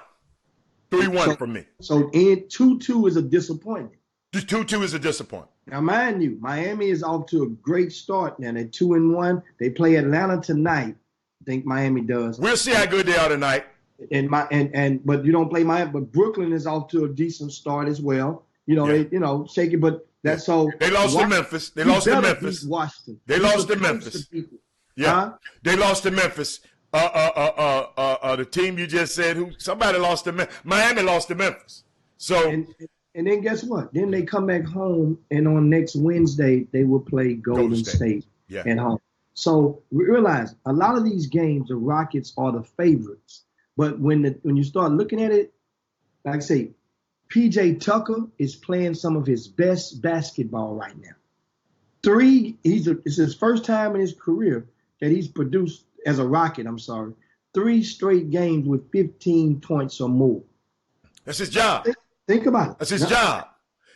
3-1 for me. So 2-2 is a disappointment. 2-2 is a disappointment. Now, mind you, Miami is off to a great start. Now they're 2-1. They play Atlanta tonight. I think Miami does. We'll see how good they are tonight. But you don't play Miami. But Brooklyn is off to a decent start as well. They shake it, but that's so. They lost to Memphis. They lost to Memphis. Washington. They lost to Memphis. Yeah, they lost to Memphis. The team you just said, somebody lost to Miami lost to Memphis. So and then guess what? Then they come back home, and on next Wednesday they will play Golden State at home. So we realize a lot of these games, the Rockets are the favorites. But when you start looking at it, like I say, PJ Tucker is playing some of his best basketball right now. It's his first time in his career that he's produced as a Rocket, 3 straight games with 15 points or more. That's his job. Think about it. That's his job.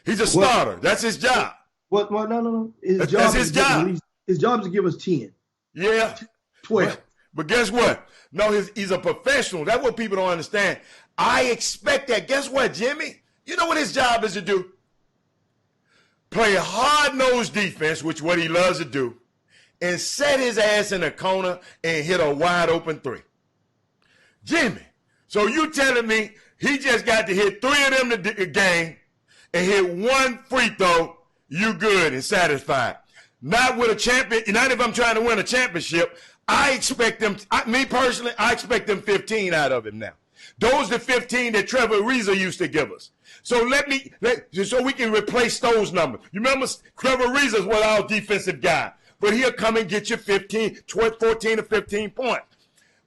He's a starter. That's his job. Well, no. That's his job. His job is to give us 10. Yeah. 12. But guess what? No, he's a professional. That's what people don't understand. I expect that. Guess what, Jimmy? You know what his job is to do? Play hard-nosed defense, which is what he loves to do, and set his ass in the corner and hit a wide-open 3. Jimmy, so you telling me he just got to hit 3 of them the game and hit 1 free throw, you good and satisfied. Not with a champion, not if I'm trying to win a championship. I expect them, me personally, I expect them 15 out of him now. Those are the 15 that Trevor Ariza used to give us. So so we can replace those numbers. You remember Trevor Ariza was our defensive guy, but he'll come and get you 15, 14 or 15 points.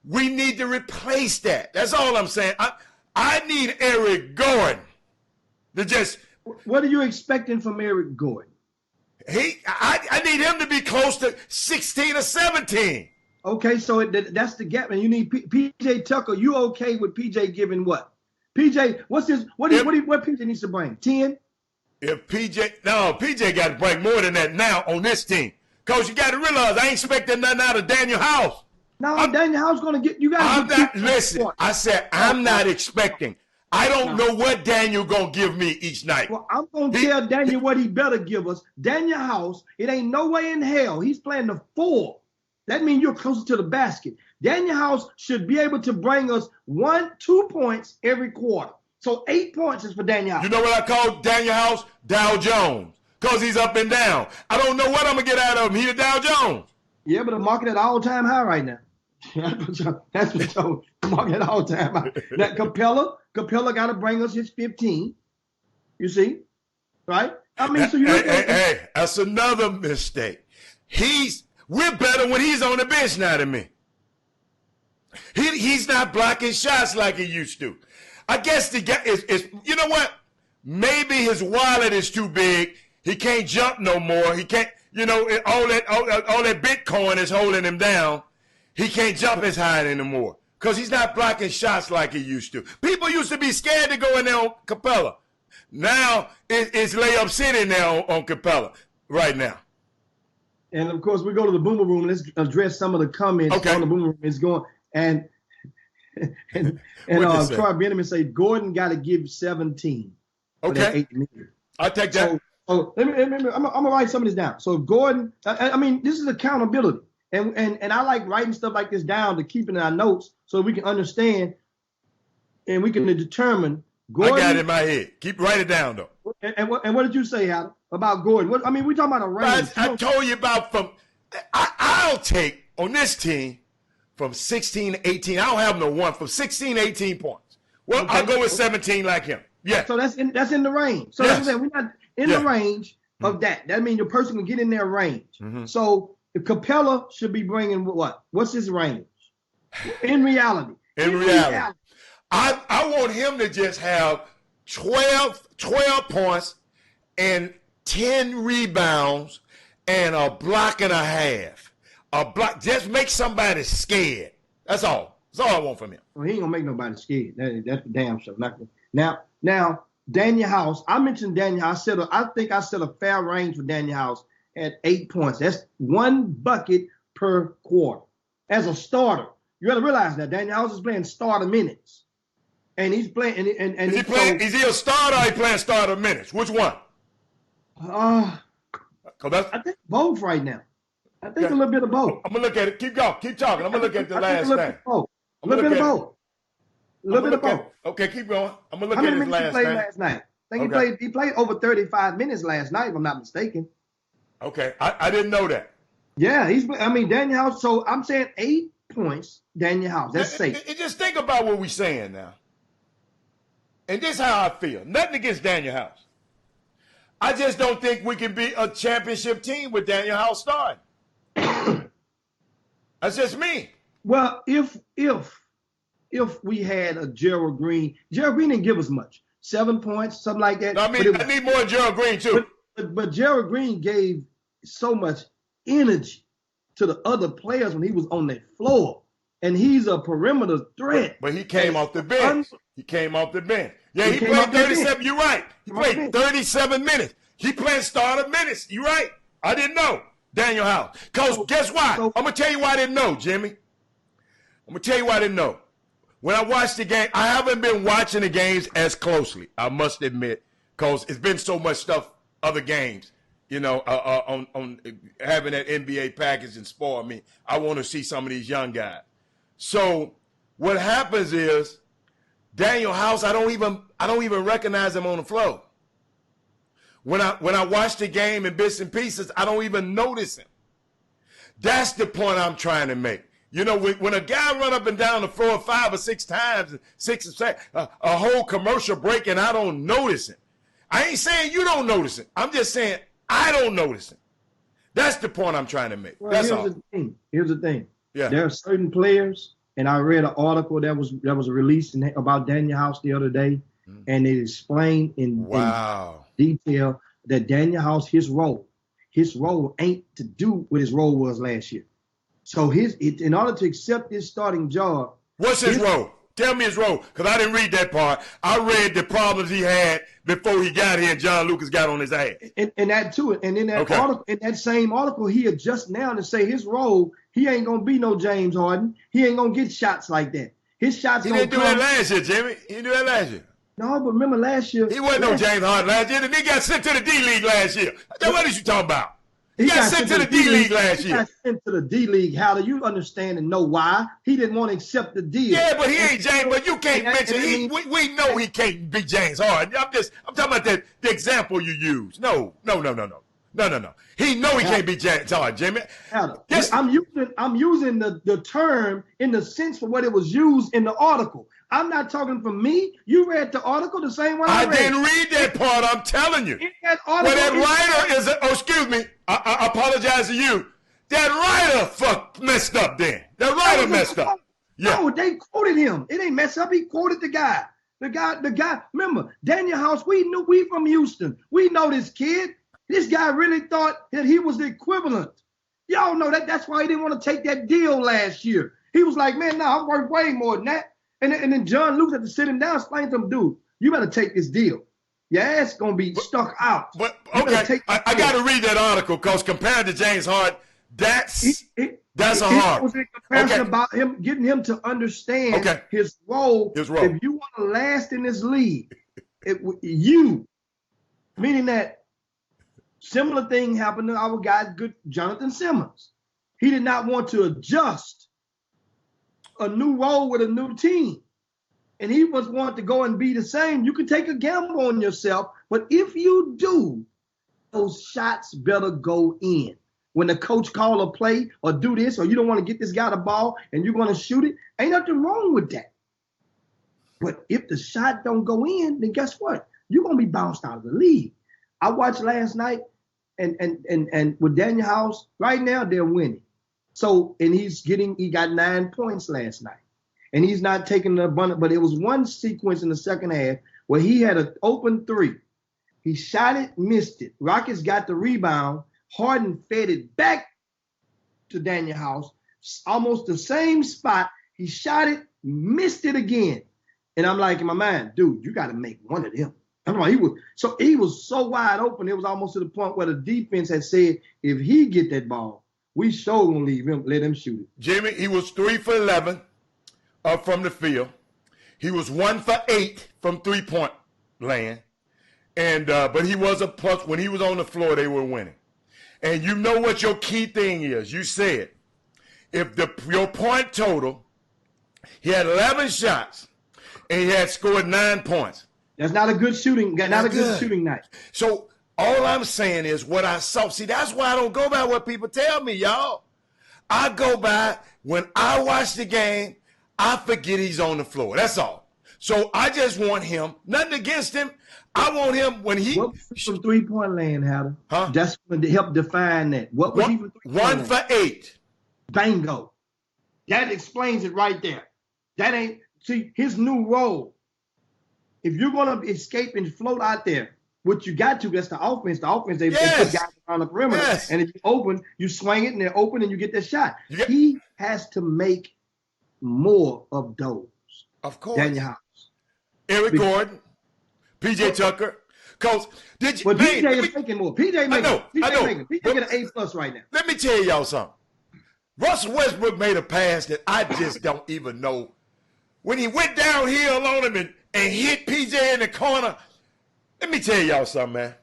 We need to replace that. That's all I'm saying. I need Eric Gordon to just. What are you expecting from Eric Gordon? I need him to be close to 16 or 17. Okay, so that's the gap, and you need PJ Tucker. You okay with PJ giving what? PJ, what PJ needs to bring? 10? If PJ got to bring more than that now on this team. Because you got to realize I ain't expecting nothing out of Daniel House. No, Daniel House going to get, you got to listen, I said I'm not expecting. I don't know what Daniel going to give me each night. Well, I'm going to tell Daniel what he better give us. Daniel House, it ain't no way in hell. He's playing the 4. That means you're closer to the basket. Daniel House should be able to bring us 1-2 points every quarter. So 8 points is for Daniel House. You know what I call Daniel House? Dow Jones. Because he's up and down. I don't know what I'm going to get out of him. He's a Dow Jones. Yeah, but the market at all-time high right now. That's what the market at all-time high. That Capella got to bring us his 15. You see? Right? I mean, so hey, that's another mistake. We're better when he's on the bench now than me. He's not blocking shots like he used to. I guess the guy is you know what? Maybe his wallet is too big. He can't jump no more. He can't, all that Bitcoin is holding him down. He can't jump as high anymore because he's not blocking shots like he used to. People used to be scared to go in there on Capella. Now it's layup city now on Capella right now. And of course, we go to the Boomer Room. Let's address some of the comments on the Boomer Room. It's going and Troy Benjamin say Gordon got to give 17. Okay, 8 meters. I take that. So let me I'm gonna write some of this down. So Gordon, I mean, this is accountability, and I like writing stuff like this down to keep it in our notes so we can understand and we can determine. Gordon, I got it in my head. Write it down though. And what did you say, Adam, about Gordon? We talking about a range. I told you about I'll take on this team from 16 to 18. I don't have no one from 16 to 18 points. Well, okay. I'll go with 17 like him. Yeah. So that's in the range. So that's what I'm saying. We're not in the range of that. That means your person can get in their range. Mm-hmm. So if Capella should be bringing what? What's his range? In reality. In reality. I want him to just have 12 points and 10 rebounds and a block and a half. A block. Just make somebody scared. That's all. That's all I want from him. Well, he ain't going to make nobody scared. That's the damn show. Now, Daniel House, I mentioned Daniel House. I think I set a fair range for Daniel House at 8 points. That's 1 bucket per quarter. As a starter, you got to realize that Daniel House is playing starter minutes. And he's playing, is he a starter or he playing starter minutes? Which one? I think both right now. I think a little bit of both. I'm gonna look at it. Keep going. Keep talking. I'm gonna look at the last thing. A little bit of both. A little bit of both. Okay, keep going. I'm gonna look at his last thing. How many minutes he played last night? I think he played over 35 minutes last night, if I'm not mistaken. Okay, I didn't know that. Yeah, Daniel House. So I'm saying 8 points, Daniel House. That's safe. Just think about what we're saying now. And this is how I feel. Nothing against Daniel House. I just don't think we can be a championship team with Daniel House starting. That's just me. Well, if we had a Gerald Green didn't give us much. 7 points, something like that. No, I need more Gerald Green too. But Gerald Green gave so much energy to the other players when he was on that floor. And he's a perimeter threat. But he came off the bench. Yeah, he played 37. You're right. He played 37 minutes. He played starter minutes. You're right. I didn't know Daniel House. Because guess why? I'm going to tell you why I didn't know, Jimmy. I'm going to tell you why I didn't know. When I watched the game, I haven't been watching the games as closely, I must admit, because it's been so much stuff, other games, on having that NBA package and spoil me. I want to see some of these young guys. So what happens is Daniel House, I don't even recognize him on the floor. When I watch the game in bits and pieces, I don't even notice him. That's the point I'm trying to make. When a guy run up and down the floor 5 or 6 times, 6 or 7, a whole commercial break, and I don't notice him. I ain't saying you don't notice him. I'm just saying I don't notice him. That's the point I'm trying to make. Well, that's all. Here's the thing. Yeah. There are certain players, and I read an article that was released about Daniel House the other day, and it explained in detail that Daniel House, his role ain't to do what his role was last year. So in order to accept this starting job, what's his role? Tell me his role, because I didn't read that part. I read the problems he had before he got here and John Lucas got on his ass. And that too. And in that article, in that same article, he adjusts now to say his role, he ain't gonna be no James Harden. He ain't gonna get shots like that. His shots he didn't do that last year, Jimmy. He didn't do that last year. No, but remember last year. He wasn't no James Harden last year. The nigga got sent to the D-League last year. What is you talking about? He got sent to the D-League last year. He got sent to the D-League. How do you understand and know why? He didn't want to accept the deal. Yeah, but he ain't James. But you can't mention. We know he can't be James Harden. I'm talking about the example you use. No. He know he can't be James Harden, Jimmy. Yes. I'm using the term in the sense for what it was used in the article. I'm not talking from me. You read the article the same way I read. I didn't read that part. I'm telling you. In that article, that writer is. Excuse me. I apologize to you. That writer messed up. Then that writer messed up. Yeah. No, they quoted him. It ain't messed up. He quoted the guy. The guy. Remember, Daniel House. We from Houston. We know this kid. This guy really thought that he was the equivalent. Y'all know that. That's why he didn't want to take that deal last year. He was like, man, no, I'm worth way more than that. And then John Lucas had to sit him down, explain to him, dude, you better take this deal. Your ass going to be stuck out. But okay, I got to read that article because compared to James Harden, that's a hard. It was a comparison about him, getting him to understand his role. If you want to last in this league, meaning that similar thing happened to our guy, good Jonathan Simmons. He did not want to adjust a new role with a new team. And he was wanting to go and be the same. You can take a gamble on yourself, but if you do, those shots better go in. When the coach call a play or do this, or you don't want to get this guy the ball and you're going to shoot it, ain't nothing wrong with that. But if the shot don't go in, then guess what? You're going to be bounced out of the league. I watched last night and with Daniel House, right now they're winning. So, and he got 9 points last night. And he's not taking the abundant, but it was one sequence in the second half where he had an open three. He shot it, missed it. Rockets got the rebound. Harden fed it back to Daniel House, almost the same spot. He shot it, missed it again. And I'm like, in my mind, dude, you got to make one of them. I don't know, he was so wide open, it was almost to the point where the defense had said, if he get that ball, we sure gonna leave him, let him shoot it. Jimmy, he was 3 for 11 from the field. He was 1 for 8 from 3-point land. And but he was a plus. When he was on the floor, they were winning. And you know what your key thing is. You said if your point total, he had 11 shots and he had scored 9 points. That's not a good shooting. Not a good shooting night. So all I'm saying is what I saw. See, that's why I don't go by what people tell me, y'all. I go by when I watch the game, I forget he's on the floor. That's all. So I just want him, nothing against him. I want him when he. What was from 3-point land, Hatter? Huh? That's going to help define that. What was he from 3-point 1 for 8. Bingo. That explains it right there. That ain't, see, his new role. If you're going to escape and float out there, what you got to, that's the offense. The offense, they put guys around the perimeter. Yes. And if you open, you swing it and they're open and you get that shot. He has to make more of those. Of course. Daniel House. Eric Gordon, PJ Tucker. Coach, did you? But PJ is making more. PJ making. I know. PJ get an A+ right now. Let me tell y'all something. Russell Westbrook made a pass that I just don't even know. When he went downhill on him and hit PJ in the corner, let me tell y'all something, man.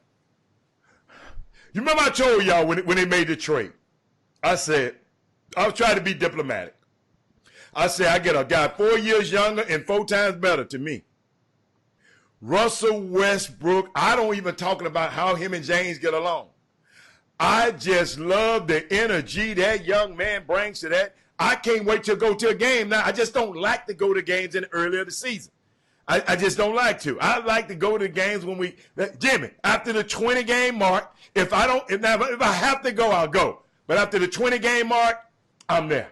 You remember I told y'all when they made the trade, I said, I was trying to be diplomatic. I said, I get a guy 4 years younger and 4 times better to me. Russell Westbrook, I don't even talking about how him and James get along. I just love the energy that young man brings to that. I can't wait to go to a game now. I just don't like to go to games in the early of the season. I just don't like to. I like to go to games when Jimmy, after the 20-game mark, if I have to go, I'll go. But after the 20-game mark, I'm there.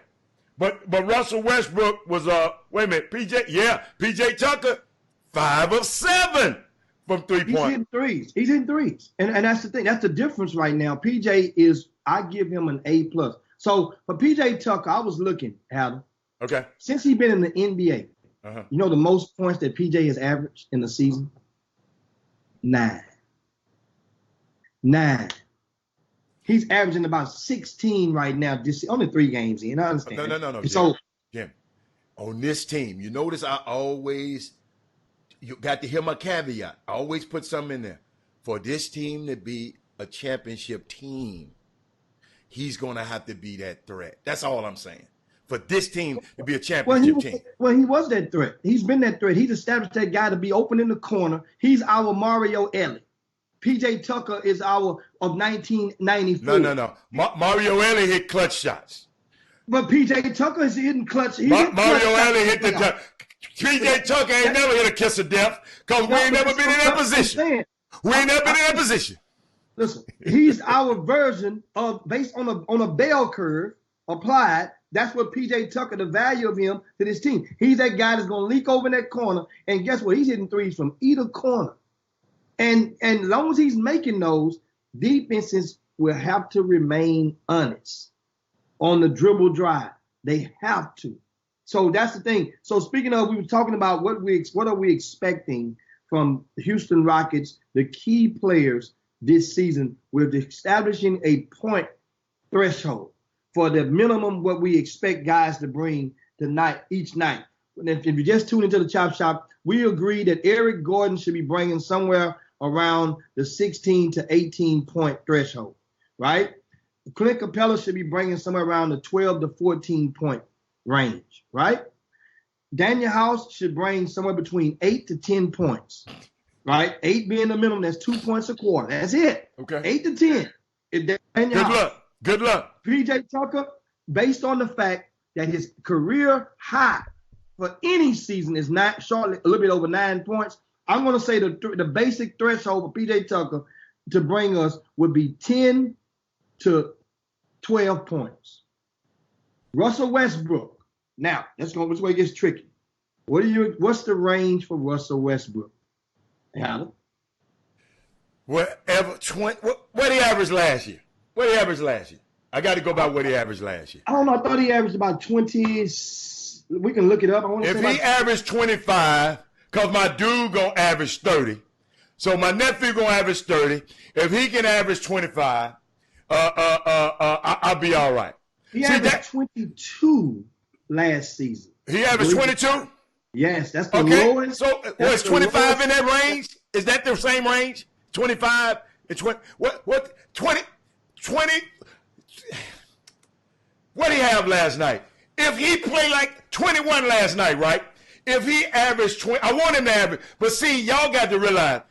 But Russell Westbrook was wait a minute, PJ Tucker, 5 of 7 from 3 points. He's hitting threes. And that's the thing. That's the difference right now. PJ is, I give him an A+. So for PJ Tucker, I was looking at him. Okay. Since he's been in the NBA, you know the most points that PJ has averaged in the season? 9. He's averaging about 16 right now. This only 3 games in. I understand. No. So, Jim, on this team, you notice you got to hear my caveat. I always put something in there. For this team to be a championship team, he's going to have to be that threat. That's all I'm saying. For this team to be a championship team. Well, he was that threat. He's been that threat. He's established that guy to be open in the corner. He's our Mario Ellie. PJ Tucker is our of 1994. No. Mario Ellie hit clutch shots. But PJ Tucker is hitting clutch. Mario Ellie hit the PJ Tucker ain't never hit a kiss of death because we ain't never been in that position. We ain't never been in that position. Listen, he's our version of based on a bell curve applied. That's what PJ Tucker, the value of him to this team. He's that guy that's going to leak over in that corner. And guess what? He's hitting threes from either corner. And as long as he's making those, defenses will have to remain honest on the dribble drive. They have to. So that's the thing. So speaking of, we were talking about what are we expecting from the Houston Rockets, the key players this season. We're establishing a point threshold for the minimum what we expect guys to bring tonight, each night. And if you just tune into the Chop Shop, we agree that Eric Gordon should be bringing somewhere around the 16 to 18 point threshold, right? Clint Capella should be bringing somewhere around the 12 to 14 point range, right? Daniel House should bring somewhere between 8 to 10 points, right? 8 being the minimum, that's 2 points a quarter. That's it. Okay. 8 to 10. Good luck. PJ Tucker, based on the fact that his career high for any season is a little bit over 9 points, I'm going to say the basic threshold for PJ Tucker to bring us would be 10 to 12 points. Russell Westbrook. Now, that's going which way it gets tricky. What's the range for Russell Westbrook? Alan? What he averaged last year? I got to go by what he averaged last year. I don't know. I thought he averaged about 20. We can look it up. If he averaged 25, because my dude going to average 30. So my nephew going to average 30. If he can average 25, I'll be all right. He averaged 22 last season. He averaged 22? Yes, that's the lowest. So was 25 in that range? Is that the same range? 25 and 20? What 20? What did he have last night? If he played like 21 last night, right? If he averaged 20, I want him to average. But see, y'all got to realize.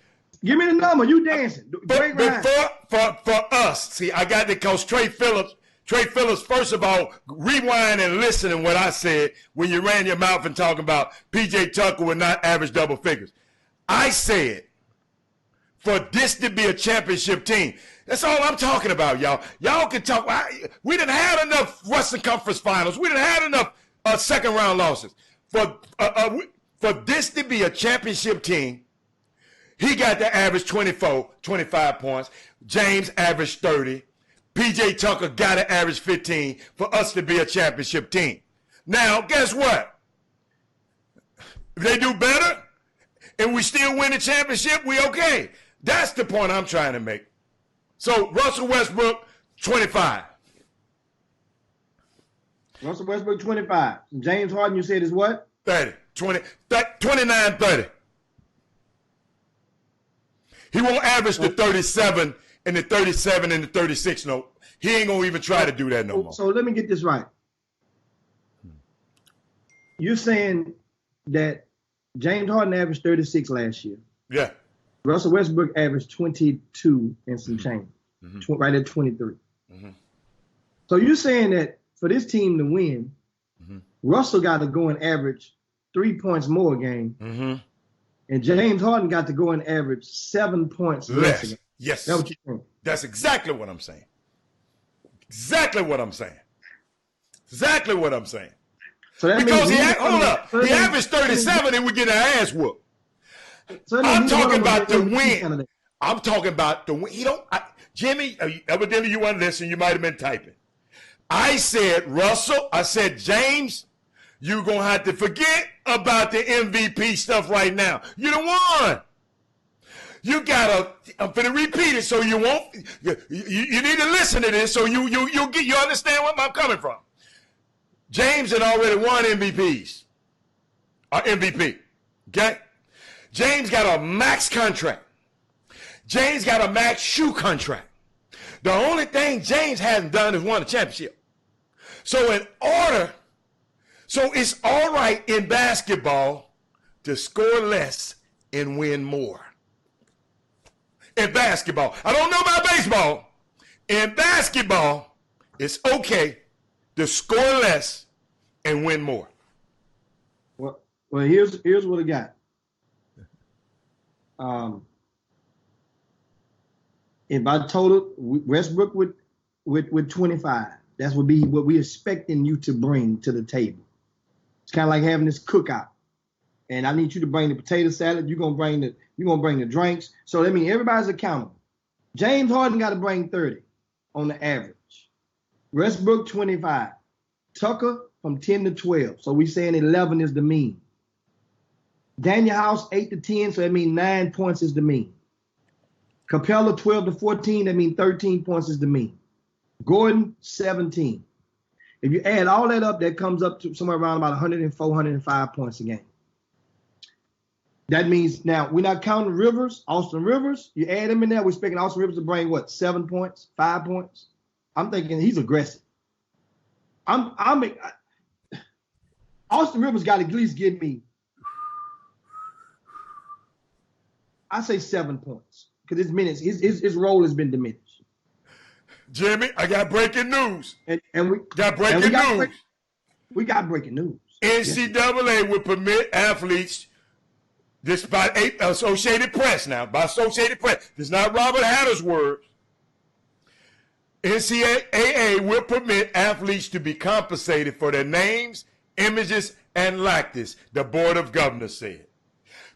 Give me the number. You dancing. For us, see, I got to because Trey Phillips, first of all, rewind and listen to what I said when you ran your mouth and talking about PJ Tucker would not average double figures. I said, for this to be a championship team, that's all I'm talking about, y'all. Y'all can talk. We didn't have enough Western Conference Finals. We didn't have enough second round losses. For this to be a championship team, he got to average 24, 25 points. James averaged 30. PJ Tucker got to average 15 for us to be a championship team. Now, guess what? If they do better and we still win the championship, we okay. That's the point I'm trying to make. So, Russell Westbrook, 25. Russell Westbrook, 25. James Harden, you said is what? 30. 29, 30. He won't average the 37 and the 37 and the 36. No, he ain't going to even try to do that no more. So let me get this right. You're saying that James Harden averaged 36 last year. Yeah. Russell Westbrook averaged 22 and some change, right at 23. Mm-hmm. So you're saying that for this team to win, Russell got to go and average 3 points more a game, and James Harden got to go and average 7 points less a game. Yes. That's what you're saying. That's exactly what I'm saying. So that because he averaged 37 and we get our ass whooped. So I'm talking about the win. I'm talking about the win. Jimmy, evidently you weren't listening. You might have been typing. I said, Russell, I said, James, you're going to have to forget about the MVP stuff right now. You the one. You gotta, I'm gonna repeat it so you won't, you need to listen to this so you understand where I'm coming from. James had already won MVP. Okay? James got a max contract. James got a max shoe contract. The only thing James hasn't done is won a championship. So it's all right in basketball to score less and win more. In basketball. I don't know about baseball. In basketball, it's okay to score less and win more. Well, here's what I got. If I told it, Westbrook with 25, that's what we're expecting you to bring to the table. It's kind of like having this cookout. And I need you to bring the potato salad. You're gonna bring the drinks. So that means everybody's accountable. James Harden got to bring 30 on the average. Westbrook 25. Tucker from 10 to 12. So we saying 11 is the mean. Daniel House 8 to 10. So that means 9 points is the mean. Capella 12 to 14. That means 13 points is the mean. Gordon 17. If you add all that up, that comes up to somewhere around about 104, 105 points a game. That means now we're not counting Rivers, Austin Rivers. You add him in there, we're expecting Austin Rivers to bring what, 7 points, 5 points? I'm thinking he's aggressive. Austin Rivers got to at least give me, I say 7 points because his role has been diminished. Jimmy, I got breaking news. And we got breaking news. We got breaking news. NCAA would permit athletes. This by Associated Press now. By Associated Press. This is not Robert Hatter's words. NCAA will permit athletes to be compensated for their names, images, and likeness, the Board of Governors said.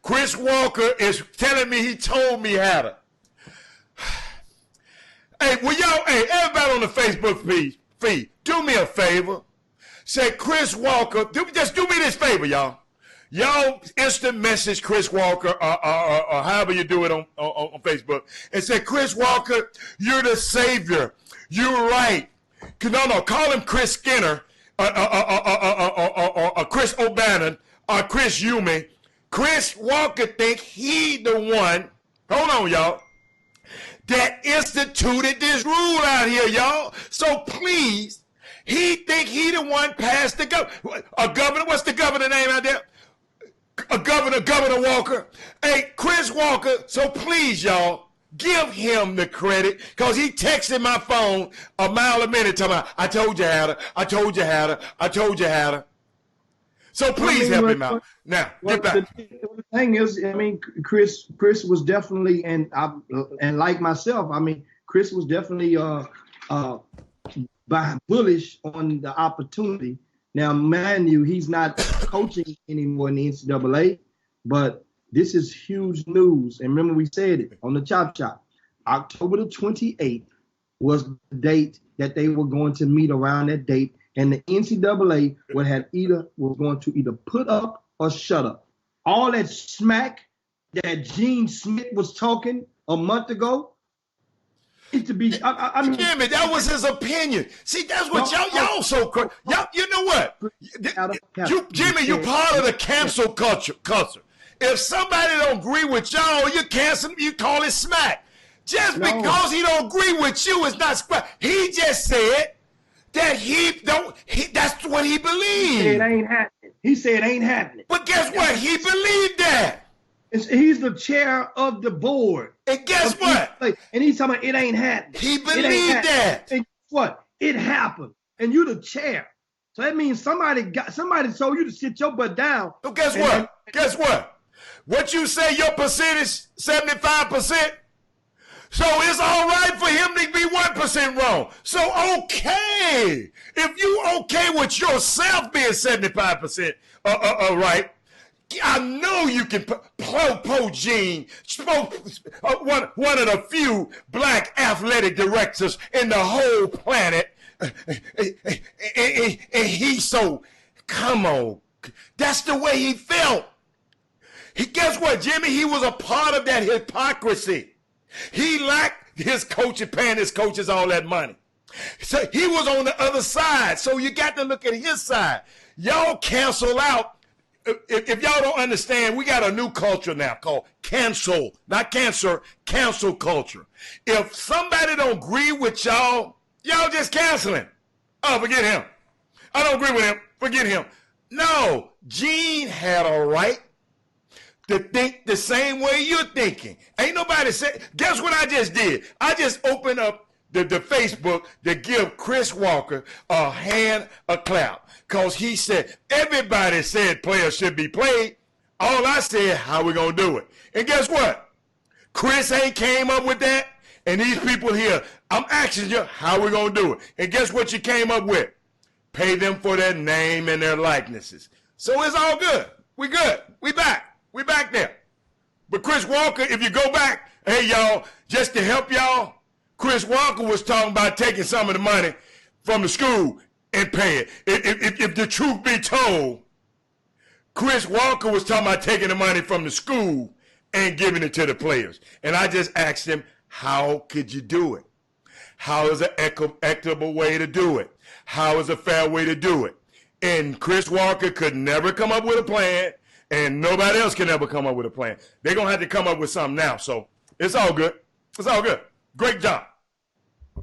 Chris Walker is telling me he told me Hatter. Hey, everybody on the Facebook feed, do me a favor. Say, Chris Walker, just do me this favor, y'all. Y'all instant message Chris Walker or however you do it on Facebook and say, Chris Walker, you're the savior. You're right. No, call him Chris Skinner or Chris O'Bannon or Chris Yumi. Chris Walker think he the one, hold on, y'all, that instituted this rule out here, y'all. So please, he think he the one passed the governor. What's the governor name out there? Governor Walker. Hey, Chris Walker, so please, y'all, give him the credit because he texted my phone a mile a minute talking about, I told you, Hatter, I told you, Hatter, I told you, Hatter. So please help him out. Now, get back. The thing is, Chris was definitely, and like myself, Chris was definitely bullish on the opportunity. Now, mind you, he's not coaching anymore in the NCAA, but this is huge news. And remember, we said it on the Chop Shop. October the 28th was the date that they were going to meet around that date. And the NCAA was going to either put up or shut up. All that smack that Gene Smith was talking a month ago, to be, Jimmy, that was his opinion. See, that's what y'all so crazy. Y'all, you know what? Jimmy, you part of the cancel culture. If somebody don't agree with y'all, you cancel him, you call it smack. Just because he don't agree with you is not smack. He just said that that's what he believed. It ain't happening. He said it ain't happening. But guess what? He believed that. He's the chair of the board. And guess what? And he's talking about it ain't happening. He believed that. And guess what? It happened. And you're the chair. So that means somebody told you to sit your butt down. So guess what? Guess what? What you say your percentage, 75%? So it's all right for him to be 1% wrong. So okay. If you okay with yourself being 75% right, I know you can Po Gene, one of the few black athletic directors in the whole planet, and he's so, come on. That's the way he felt. Guess what, Jimmy? He was a part of that hypocrisy. He lacked his coach paying his coaches all that money. So he was on the other side. So you got to look at his side. Y'all cancel out. If y'all don't understand, we got a new culture now called cancel. Not cancer, cancel culture. If somebody don't agree with y'all just cancel him. Oh, forget him. I don't agree with him. Forget him. No, Gene had a right to think the same way you're thinking. Ain't nobody say. Guess what I just did? I just opened up the Facebook to give Chris Walker a clap. Because he said, everybody said players should be played. All I said, how we going to do it? And guess what? Chris ain't came up with that. And these people here, I'm asking you, how we going to do it? And guess what you came up with? Pay them for their name and their likenesses. So it's all good. We good. We back. We back there. But Chris Walker, if you go back, hey, y'all, just to help y'all, Chris Walker was talking about taking some of the money from the school and pay it. If the truth be told, Chris Walker was talking about taking the money from the school and giving it to the players. And I just asked him, how could you do it? How is an equitable way to do it? How is a fair way to do it? And Chris Walker could never come up with a plan, and nobody else can ever come up with a plan. They're going to have to come up with something now. So it's all good. It's all good. Great job.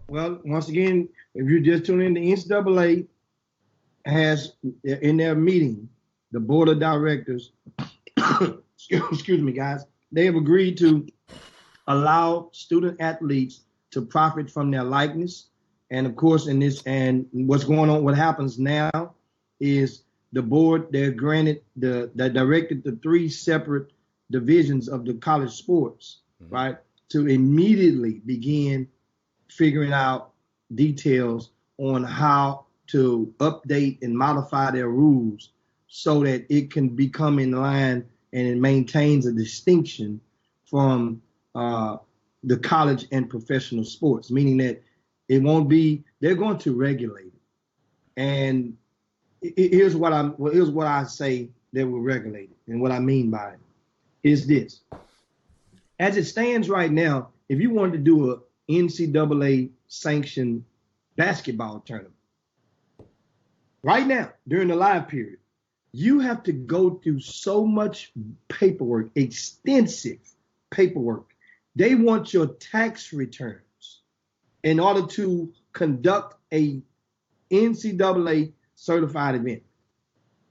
Well, once again, if you're just tuning in, the NCAA has, in their meeting, the board of directors, excuse me, guys, they have agreed to allow student athletes to profit from their likeness. And of course, in this, and what's going on, what happens now is the board, they're granted, they directed the 3 separate divisions of the college sports, right, to immediately begin figuring out details on how to update and modify their rules so that it can become in line and it maintains a distinction from the college and professional sports, meaning that it won't be, they're going to regulate it. And here's what I say that will regulate it. And what I mean by it is this. As it stands right now, if you wanted to do a NCAA sanctioned basketball tournament, right now, during the live period, you have to go through so much paperwork, extensive paperwork. They want your tax returns in order to conduct a NCAA certified event.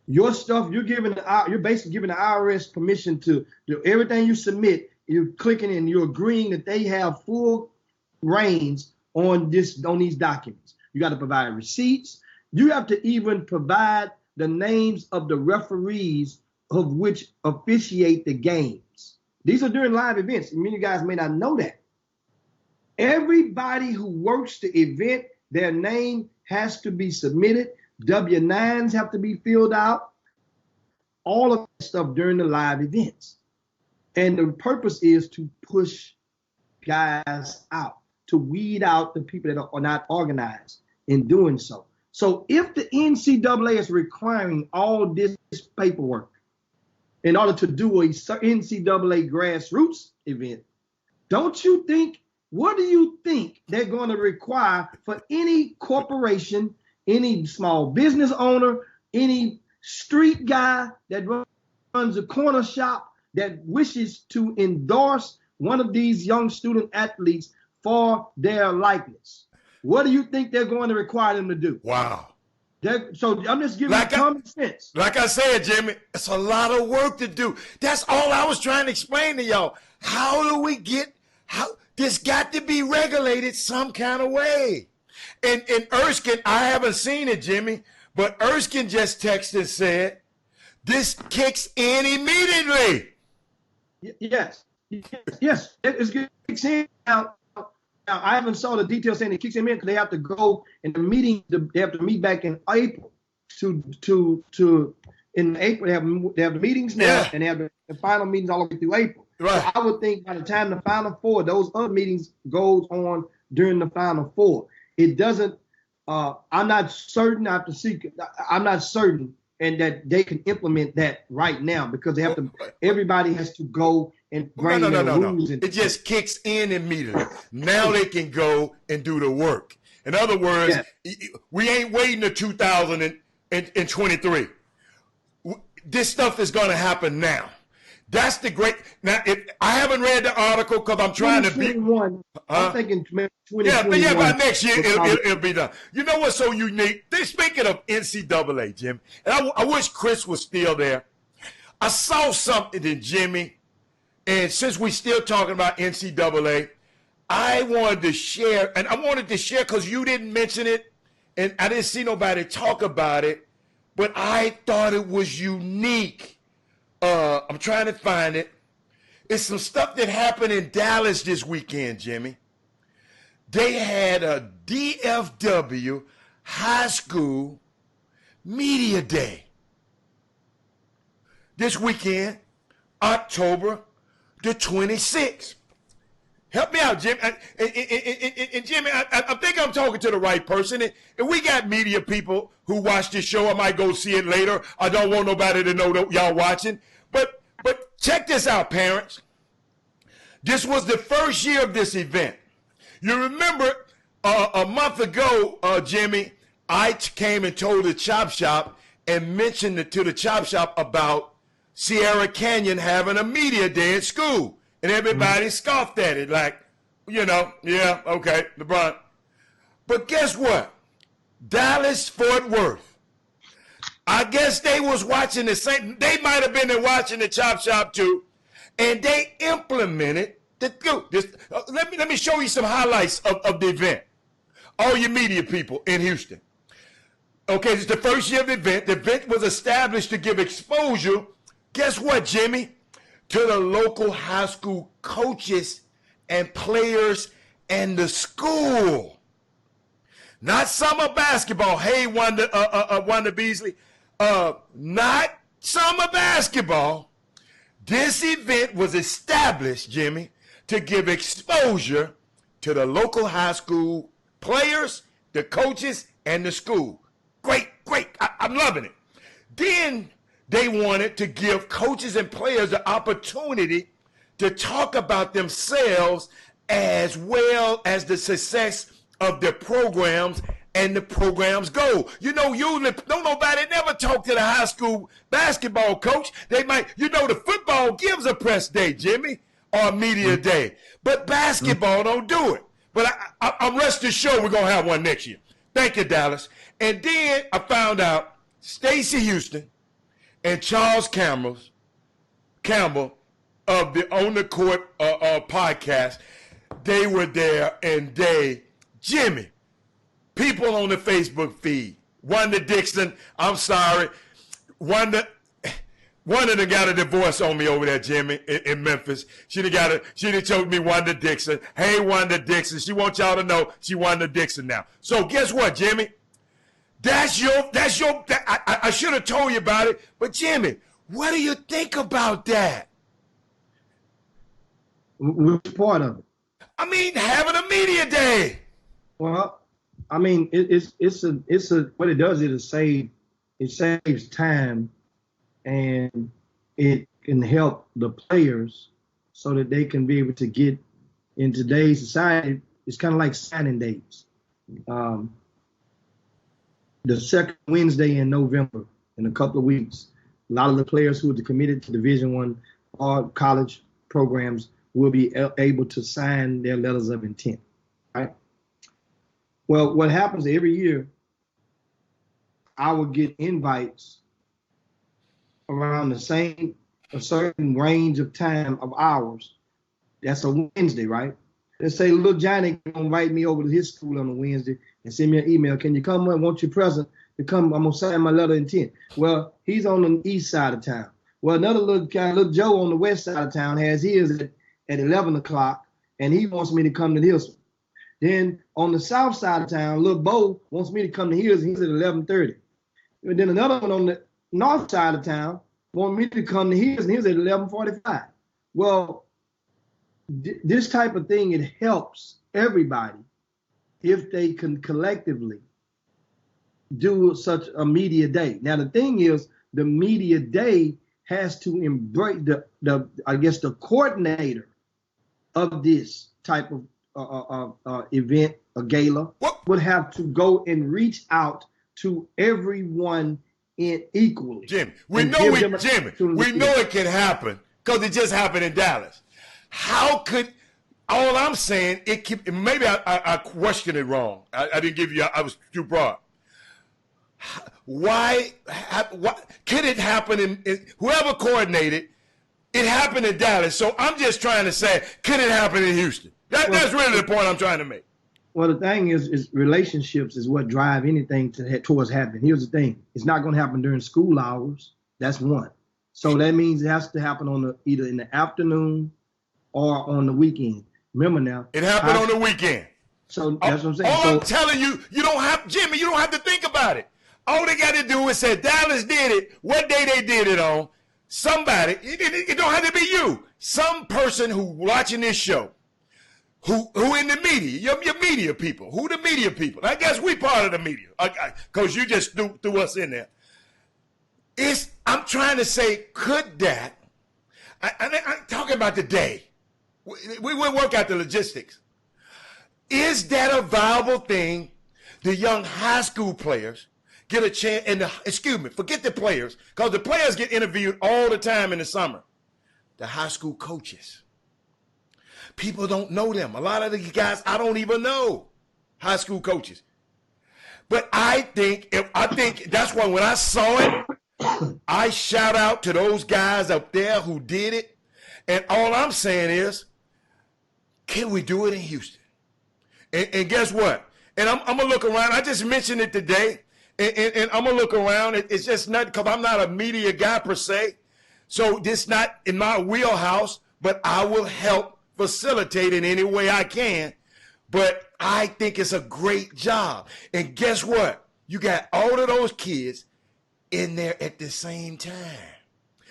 Your stuff, you're basically giving the IRS permission to do everything you submit. You're clicking and you're agreeing that they have full reins on these documents. You got to provide receipts. You have to even provide the names of the referees of which officiate the games. These are during live events. Many of you guys may not know that. Everybody who works the event, their name has to be submitted. W-9s have to be filled out. All of that stuff during the live events. And the purpose is to push guys out, to weed out the people that are not organized in doing so. So if the NCAA is requiring all this paperwork in order to do a NCAA grassroots event, what do you think they're going to require for any corporation, any small business owner, any street guy that runs a corner shop that wishes to endorse one of these young student athletes for their likeness? What do you think they're going to require them to do? Wow. So I'm just giving you common sense. Like I said, Jimmy, it's a lot of work to do. That's all I was trying to explain to y'all. How do we get, this got to be regulated some kind of way. And Erskine, I haven't seen it, Jimmy, but Erskine just texted and said, this kicks in immediately. Yes. It's kicks in now. I haven't saw the details saying it kicks in because they have to go in the meeting. They have to meet back in April. In April they have the meetings now, and they have the final meetings all the way through April. Right. So I would think by the time the Final Four, those other meetings goes on during the Final Four. It doesn't I'm not certain. I have to see. I'm not certain, and that they can implement that right now because they have to. Everybody has to go and bring their rules. It just kicks in immediately. Now they can go and do the work. In other words, we ain't waiting to 2023. This stuff is going to happen now. That's the great. Now, if I haven't read the article because I'm trying to be. I'm thinking 2021. Yeah, by next year it'll be done. You know what's so unique? Speaking of NCAA, Jim, and I wish Chris was still there. I saw something in Jimmy, and since we're still talking about NCAA, I wanted to share, and I wanted to share because you didn't mention it, and I didn't see nobody talk about it, but I thought it was unique. I'm trying to find it. It's some stuff that happened in Dallas this weekend, Jimmy. They had a DFW high school media day this weekend, October the 26th. Help me out, Jim. And Jimmy, I think I'm talking to the right person. And we got media people who watch this show. I might go see it later. I don't want nobody to know that y'all watching. But check this out, parents. This was the first year of this event. You remember a month ago, Jimmy, I came and told the Chop Shop and mentioned it to the Chop Shop about Sierra Canyon having a media day at school. And everybody scoffed at it like, yeah, okay, LeBron. But guess what? Dallas, Fort Worth. I guess they was watching the same. They might have been watching the Chop Shop too. And they implemented let me show you some highlights of the event. All you media people in Houston. Okay, it's the first year of the event. The event was established to give exposure. Guess what, Jimmy? To the local high school coaches and players and the school. Not summer basketball. Hey, Wanda Beasley. Not summer basketball. This event was established, Jimmy, to give exposure to the local high school players, the coaches, and the school. Great. I'm loving it. Then they wanted to give coaches and players the opportunity to talk about themselves as well as the success of their programs and the program's goal. You know, don't nobody never talk to the high school basketball coach. They might, the football gives a press day, Jimmy, or a media day. But basketball don't do it. But I'm rest assured we're going to have one next year. Thank you, Dallas. And then I found out Stacey Houston and Charles Campbell of the On the Court podcast, they were there, and Jimmy, people on the Facebook feed, Wanda Dixon, I'm sorry, one of them got a divorce on me over there, Jimmy, in Memphis. She done told me Wanda Dixon. Hey, Wanda Dixon. She wants y'all to know she Wanda Dixon now. So guess what, Jimmy? I should have told you about it, but Jimmy, what do you think about that? Which part of it? I mean, having a media day. Well, I mean, it's what it does is it saves time, and it can help the players so that they can be able to get in today's society. It's kind of like signing days. The second Wednesday in November, in a couple of weeks, a lot of the players who are committed to Division I or college programs will be able to sign their letters of intent, right? Well, what happens every year, I would get invites around a certain range of time of hours. That's a Wednesday, right? Let's say little Johnny gonna invite me over to his school on a Wednesday and send me an email. Can you come? I want your present to come. I'm gonna sign my letter of intent. Well, he's on the east side of town. Well, another little Joe on the west side of town has his at 11 o'clock, and he wants me to come to his. Then on the south side of town, little Bo wants me to come to his, and he's at 11:30. And then another one on the north side of town wants me to come to his, and he's at 11:45. Well, this type of thing, it helps everybody if they can collectively do such a media day. Now the thing is, the media day has to embrace the coordinator of this type of event, a gala, would have to go and reach out to everyone equally. Jimmy, we know it can happen because it just happened in Dallas. How could? All I'm saying, maybe I questioned it wrong. I didn't give you. I was too broad. Why could it happen in whoever coordinated? It happened in Dallas. So I'm just trying to say, could it happen in Houston? That's really the point I'm trying to make. Well, the thing is relationships is what drive anything towards happening. Here's the thing: it's not going to happen during school hours. That's one. So that means it has to happen either in the afternoon or on the weekend. Remember now, it happened on the weekend. So that's what I'm saying. I'm telling you, you don't have to think about it. All they got to do is say Dallas did it. What day they did it on? Somebody. It don't have to be you. Some person who watching this show, who in the media, your media people. Who the media people? I guess we part of the media, because you just threw us in there. I'm trying to say, could that? I'm talking about the day. We will work out the logistics. Is that a viable thing? The young high school players get a chance, forget the players, because the players get interviewed all the time in the summer. The high school coaches. People don't know them. A lot of these guys, I don't even know. High school coaches. But I think that's why when I saw it, I shout out to those guys up there who did it. And all I'm saying is, can we do it in Houston? And guess what? And I'm going to look around. I just mentioned it today. And I'm going to look around. It's just not because I'm not a media guy per se. So this not in my wheelhouse, but I will help facilitate in any way I can. But I think it's a great job. And guess what? You got all of those kids in there at the same time.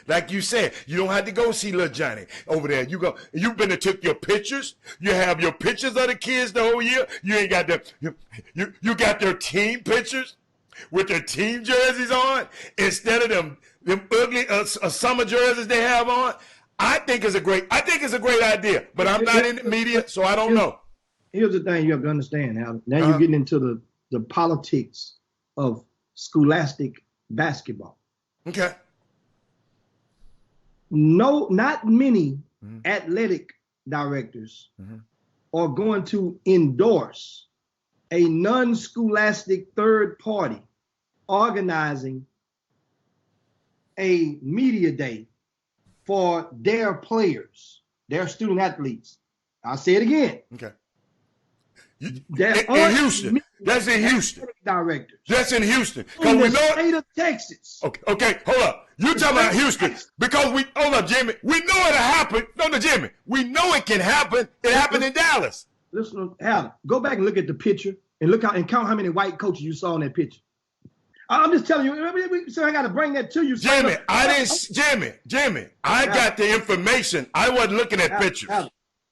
Like you said, you don't have to go see little Johnny over there. You've been to took your pictures. You have your pictures of the kids the whole year. You ain't got you got their team pictures with their team jerseys on instead of them ugly summer jerseys they have on. I think it's a great idea, but I'm not in the media, so I don't know. Here's the thing you have to understand, Al. Now you're getting into the politics of scholastic basketball. Okay. No, not many athletic directors are going to endorse a non-scholastic third party organizing a media day for their players, their student athletes. I'll say it again. Okay. In Houston. That's in Houston. Directors. That's in Houston. In the state of Texas. Okay, hold up. You talking about Houston because hold up, Jimmy. We know it'll happen. No, Jimmy. We know it can happen. It happened in Dallas. Listen, Al, go back and look at the picture and count how many white coaches you saw in that picture. I'm just telling you. So I got to bring that to you. Jimmy, Jimmy, I got the information. I wasn't looking at pictures.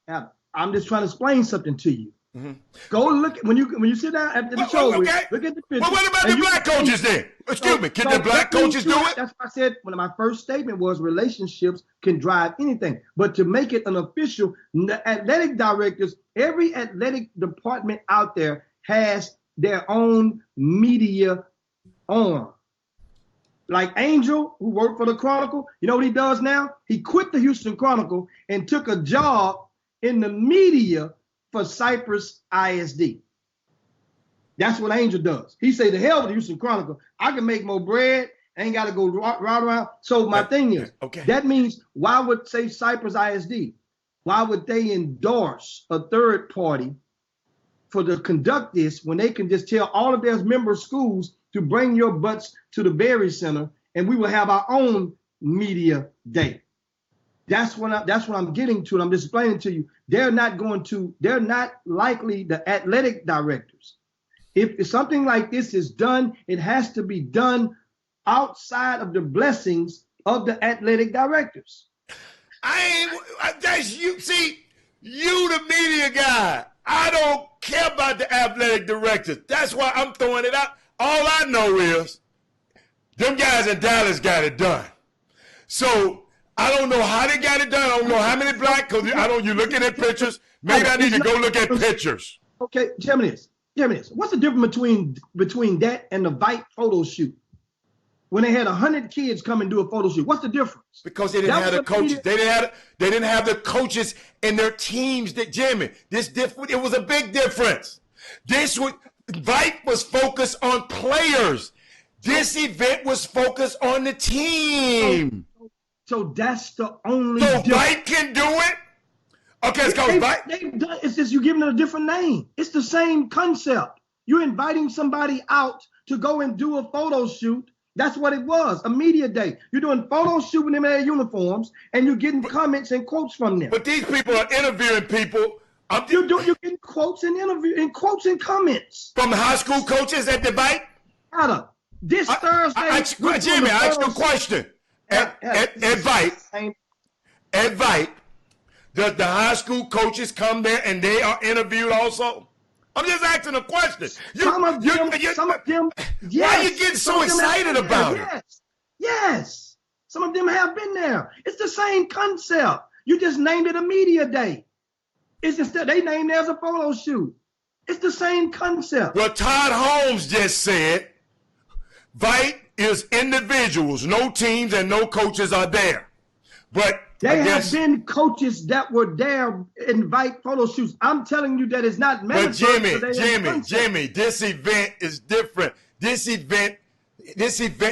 Al, I'm just trying to explain something to you. Go look when you sit down at the show. Okay. Look at the picture. Well, what about the black coaches then? Excuse me. Can the black coaches do it? That's why I said one of my first statement was relationships can drive anything. But to make it an official, the athletic directors, every athletic department out there has their own media arm. Like Angel, who worked for the Chronicle, you know what he does now? He quit the Houston Chronicle and took a job in the media for Cypress ISD. That's what Angel does. He say, the hell with the Houston Chronicle. I can make more bread. I ain't got to go right around. So my thing is, that means why would say Cypress ISD? Why would they endorse a third party to conduct this when they can just tell all of their member schools to bring your butts to the Berry Center and we will have our own media day? That's what I'm getting to, and I'm just explaining to you. They're not likely the athletic directors. If something like this is done, it has to be done outside of the blessings of the athletic directors. That's you. See, you the media guy. I don't care about the athletic directors. That's why I'm throwing it out. All I know is them guys in Dallas got it done. So I don't know how they got it done. I don't know how many black coaches. You looking at pictures. Maybe I need to go look at pictures. Okay, tell me this. What's the difference between that and the Vite photo shoot? When they had 100 kids come and do a photo shoot, what's the difference? Because they didn't have the coaches. They didn't have the coaches in their teams. Jimmy, it was a big difference. Vite was focused on players. This event was focused on the team. So that's the only. So Vite can do it. Okay, it's called Vite. It's just you giving it a different name. It's the same concept. You're inviting somebody out to go and do a photo shoot. That's what it was, a media day. You're doing photo shoot with them in their uniforms, and you're getting comments and quotes from them. But these people are interviewing people. You're getting quotes and comments from the high school coaches at the Vite. This Thursday, Jimmy, I asked you a question. At Vite, does the high school coaches come there and they are interviewed also? I'm just asking a question. Some of them, yes. Why are you getting so excited about it? Yes. Some of them have been there. It's the same concept. You just named it a media day. It's just that they named it as a photo shoot. It's the same concept. Well, Todd Holmes just said Vite is individuals, no teams and no coaches are there. But there have been coaches that were there in Vite photo shoots. I'm telling you that it's not mandatory. But Jimmy, this event is different. This event.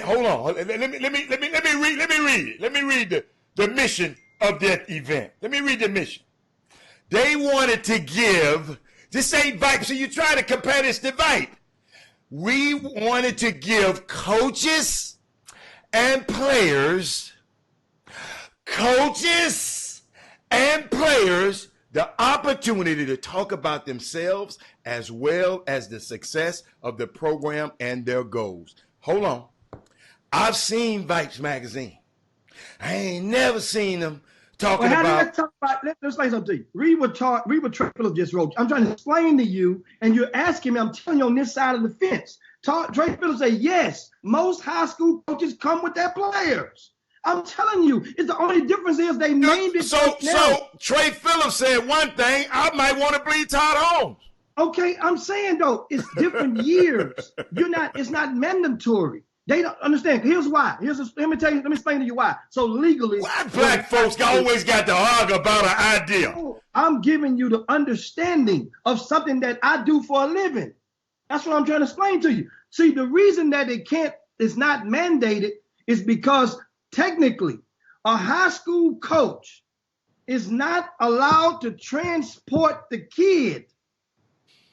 Hold on. Let me read it. Let me read the mission of that event. Let me read the mission. They wanted to give. This ain't Vite. So you try to compare this to Vite. We wanted to give coaches and players the opportunity to talk about themselves as well as the success of the program and their goals. Hold on. I've seen Vite's magazine. I ain't never seen them talking about. Let's explain something to you. Read what Trey Phillips just wrote. I'm trying to explain to you, and you're asking me. I'm telling you on this side of the fence. Trey Phillips said, yes, most high school coaches come with their players. I'm telling you, it's the only difference is they named it. So Trey Phillips said one thing. I might want to bleed Todd Holmes. Okay, I'm saying though, it's different years. It's not mandatory. They don't understand. Here's why. Let me explain to you why. So legally, why black folks always got to argue about an idea? I'm giving you the understanding of something that I do for a living. That's what I'm trying to explain to you. See, the reason that it's not mandated is because technically a high school coach is not allowed to transport the kid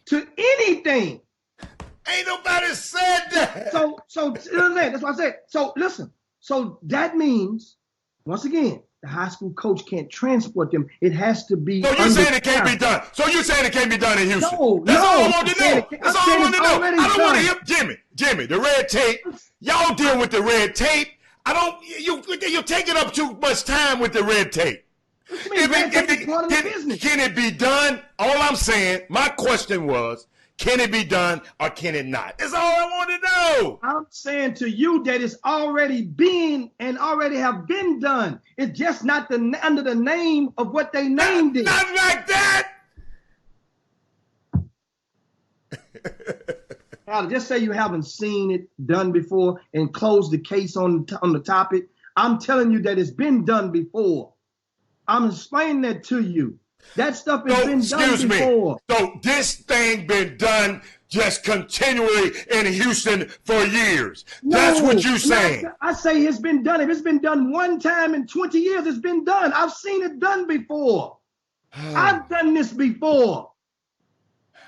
to anything. Ain't nobody said that. So that's what I said. So listen. So that means, once again, the high school coach can't transport them. It has to be. So you're saying it can't be done. So you're saying it can't be done in Houston. No, that's all I want to know. That's all I want to know. I don't want to hear Jimmy, the red tape. Y'all deal with the red tape. You're taking up too much time with the red tape. Can it be done? All I'm saying, my question was, can it be done or can it not? That's all I want to know. I'm saying to you that it's already been and already have been done. It's just not under the name of what they named it. Not like that. Just say you haven't seen it done before and close the case on the topic. I'm telling you that it's been done before. I'm explaining that to you. That stuff has been done before. So this thing been done just continually in Houston for years. No, that's what you're saying. I say it's been done. If it's been done one time in 20 years, it's been done. I've seen it done before. I've done this before.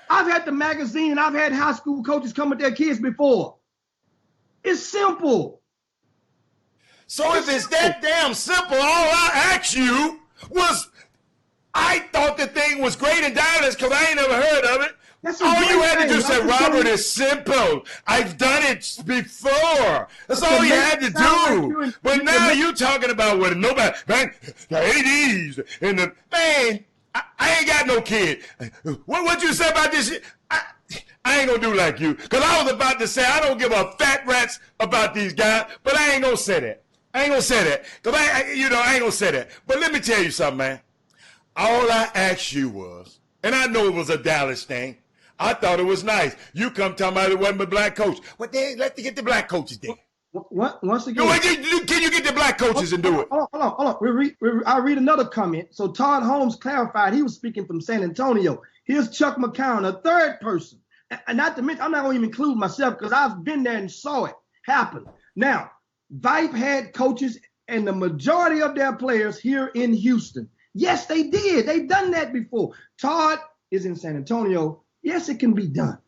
I've had the magazine. I've had high school coaches come with their kids before. It's simple. So if it's that damn simple, all I asked you was, I thought the thing was great in Dallas because I ain't never heard of it. All you had to do say, Robert, is simple. I've done it before. That's all you had to do. But now you're talking about what nobody, man, the 80s and the, man, I ain't got no kid. What you say about this? I I ain't gonna do like you. Because I was about to say I don't give a fat rat's about these guys, but I ain't gonna say that. I ain't gonna say that. Because I ain't gonna say that. But let me tell you something, man. All I asked you was, and I know it was a Dallas thing, I thought it was nice. You come talking about it wasn't a black coach. Well, then let's get the black coaches there. Once again, can you get the black coaches and do it? Hold on. I'll read another comment. So Todd Holmes clarified he was speaking from San Antonio. Here's Chuck McCown, a third person. And not to mention, I'm not going to even include myself because I've been there and saw it happen. Now, Vipe had coaches and the majority of their players here in Houston. Yes, they did. They've done that before. Todd is in San Antonio. Yes, it can be done.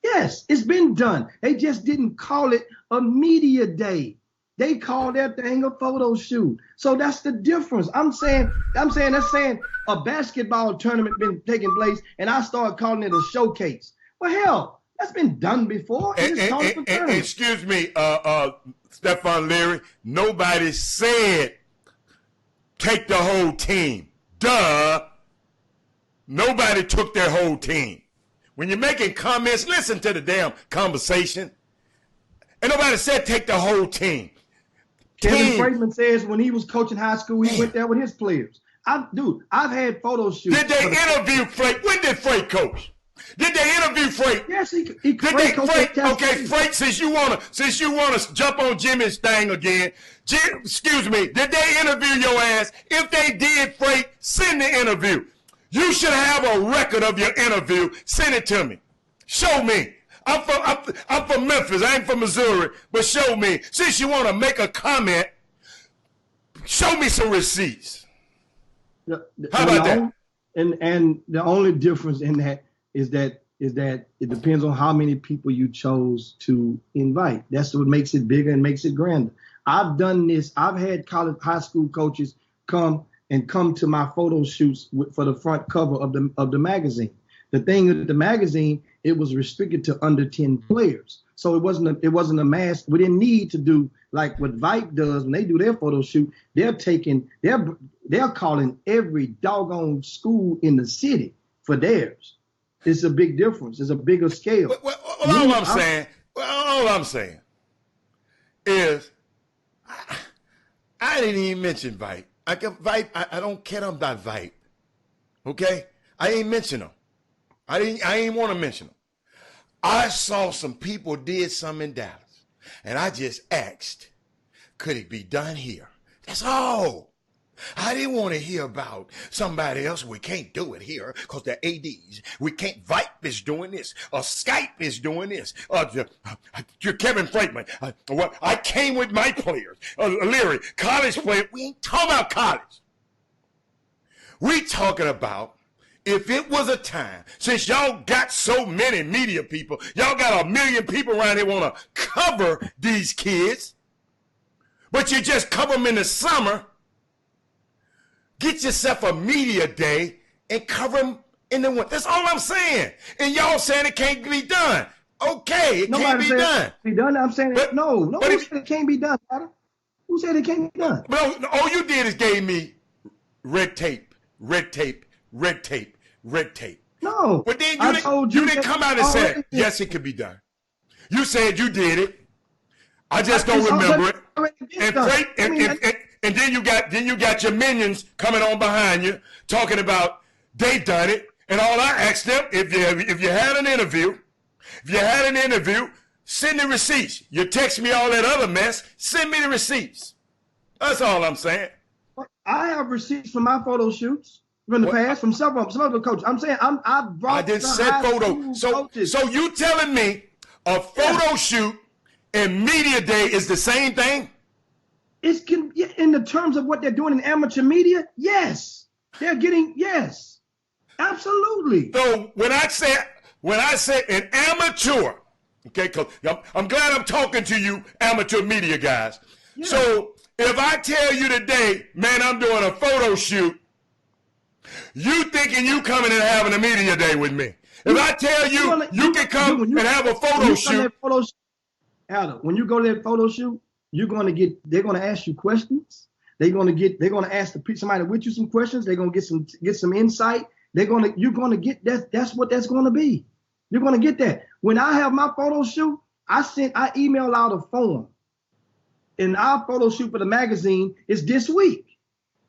Yes, it's been done. They just didn't call it a media day. They called that thing a photo shoot. So that's the difference. I'm saying that's saying a basketball tournament been taking place, and I started calling it a showcase. Well, hell, that's been done before. Excuse me, Stephon Leary. Nobody said take the whole team. Duh. Nobody took their whole team. When you're making comments, listen to the damn conversation. And nobody said take the whole team. Kevin Freeman says when he was coaching high school, he went there with his players. I've had photo shoots. Did they interview Frake? When did Frake coach? Did they interview Frake? Yes, he did they Frake? Okay, Frake, since you wanna jump on Jimmy's thing again, excuse me, did they interview your ass? If they did, Frake, send the interview. You should have a record of your interview. Send it to me. Show me. I'm from Memphis. I ain't from Missouri, but show me. Since you want to make a comment, show me some receipts. How about that? And the only difference in that is that it depends on how many people you chose to invite. That's what makes it bigger and makes it grander. I've done this. I've had high school coaches come to my photo shoots for the front cover of the magazine. The thing with the magazine, it was restricted to under 10 players. So it wasn't a mass. We didn't need to do like what Vipe does when they do their photo shoot. They're calling every doggone school in the city for theirs. It's a big difference. It's a bigger scale. All I'm saying is I didn't even mention Vipe. I don't care about Vipe. Okay? I ain't mention them. I ain't want to mention them. I saw some people did something in Dallas, and I just asked, could it be done here? That's all. I didn't want to hear about somebody else. We can't do it here because the ADs. We can't. Vipe is doing this. Or Skype is doing this. Kevin Freeman. I came with my players. Leary, college player. We ain't talking about college. We talking about if it was a time, since y'all got so many media people, y'all got 1 million people around here want to cover these kids, but you just cover them in the summer. Get yourself a media day and cover them in the winter. That's all I'm saying. And y'all saying it can't be done. Okay, it can't be done. Be done. I'm saying no. Who said it can't be done, Adam? Who said it can't be done? Well, all you did is gave me red tape. No. But then you didn't come out and say, yes, it could be done. You said you did it. I just don't remember it. And then you got your minions coming on behind you talking about they done it. And all I asked them, if you had an interview, send the receipts. You text me all that other mess, send me the receipts. That's all I'm saying. I have receipts from my photo shoots from the past from some of the coaches. I'm saying I didn't said photo. So you telling me a photo shoot and media day is the same thing? It's in the terms of what they're doing in amateur media. Yes, they're getting absolutely. So when I say an amateur, okay, because I'm glad I'm talking to you amateur media guys. Yeah. So if I tell you today, man, I'm doing a photo shoot, you thinking you coming and having a media day with me? If I tell you you can come and have a photo shoot, Adam, when you go to that photo shoot, they're going to ask you questions. They're going to ask somebody with you some questions. They're going to get some insight. You're going to get that. That's what that's going to be. You're going to get that. When I have my photo shoot, I email out a form. And our photo shoot for the magazine is this week.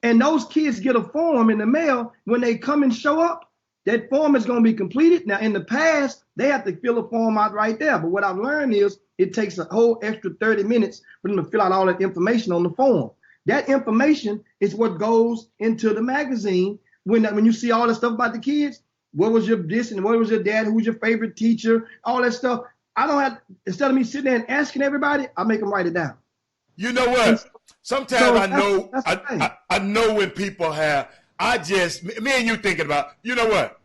And those kids get a form in the mail when they come and show up. That form is going to be completed. Now, in the past, they have to fill a form out right there. But what I've learned is it takes a whole extra 30 minutes for them to fill out all that information on the form. That information is what goes into the magazine. When you see all that stuff about the kids, what was your this and what was your dad, who was your favorite teacher, all that stuff. I don't have, instead of me sitting there and asking everybody, I make them write it down. You know what? Sometimes I know when people have, me and you thinking about, you know what?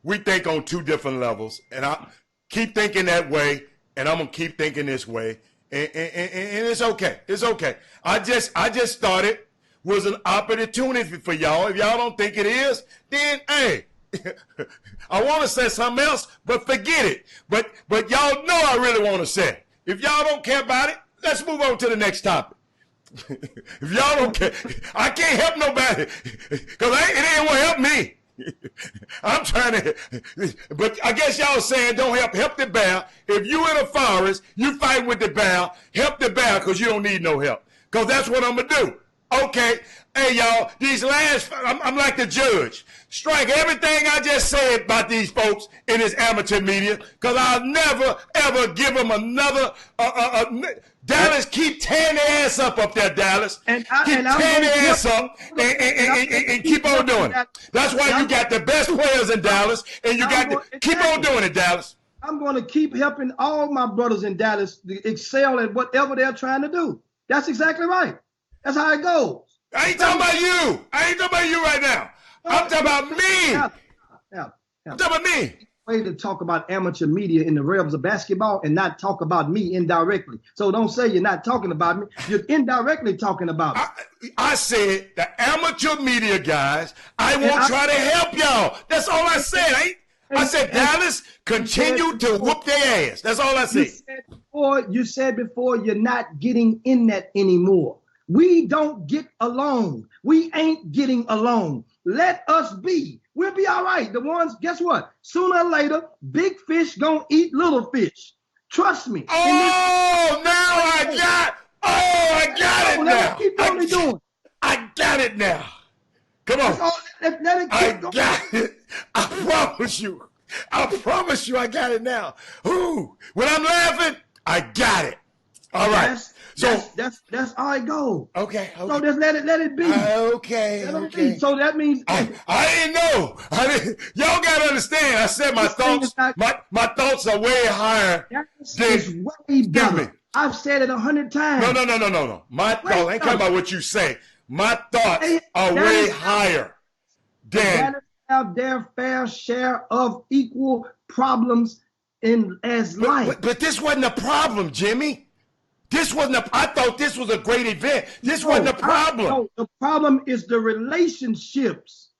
We think on two different levels, and I keep thinking that way, and I'm gonna keep thinking this way, and it's okay. It's okay. I just thought it was an opportunity for y'all. If y'all don't think it is, then hey, I want to say something else, but forget it. But y'all know I really want to say it. If y'all don't care about it, let's move on to the next topic. If y'all don't care, I can't help nobody because it ain't gonna help me. I'm trying to, but I guess y'all saying don't help the bear. If you in a forest, you fight with the bear, help the bear because you don't need no help. Because that's what I'm gonna do. Okay, hey y'all, these last, I'm like the judge. Strike everything I just said about these folks in this amateur media, because I'll never ever give them another. Dallas, keep tearing their ass up there, Dallas. Keep tearing their ass up and keep on doing it. That's why you got the best players in Dallas, and you got to keep on doing it, Dallas. I'm going to keep helping all my brothers in Dallas to excel at whatever they're trying to do. That's exactly right. That's how it goes. I ain't talking about you. I ain't talking about you right now. I'm talking about me. I'm talking about me. Way to talk about amateur media in the realms of basketball and not talk about me indirectly. So don't say you're not talking about me. You're indirectly talking about me. I said the amateur media guys, I won't try to help y'all. That's all I said. I said Dallas continue to whoop their ass. That's all I said. You said before you're not getting in that anymore. We don't get along. We ain't getting along. Let us be. We'll be all right. The ones, guess what? Sooner or later, big fish gonna eat little fish. Trust me. Oh, now I got it now. Keep on doing. I got it now. Come on. I got it. I promise you. I got it now. Ooh, when I'm laughing, I got it. All right. That's how it goes. Okay. So just let it be. Okay. So that means I didn't know. Y'all gotta understand. I said my thoughts. My thoughts are way higher. It's way better. I've said it 100 times. No. My thoughts. I ain't talking about what you say. My thoughts are way higher than. Have their fair share of equal problems as life. But this wasn't a problem, Jimmy. This wasn't I thought this was a great event. This wasn't a problem. No, the problem is the relationships.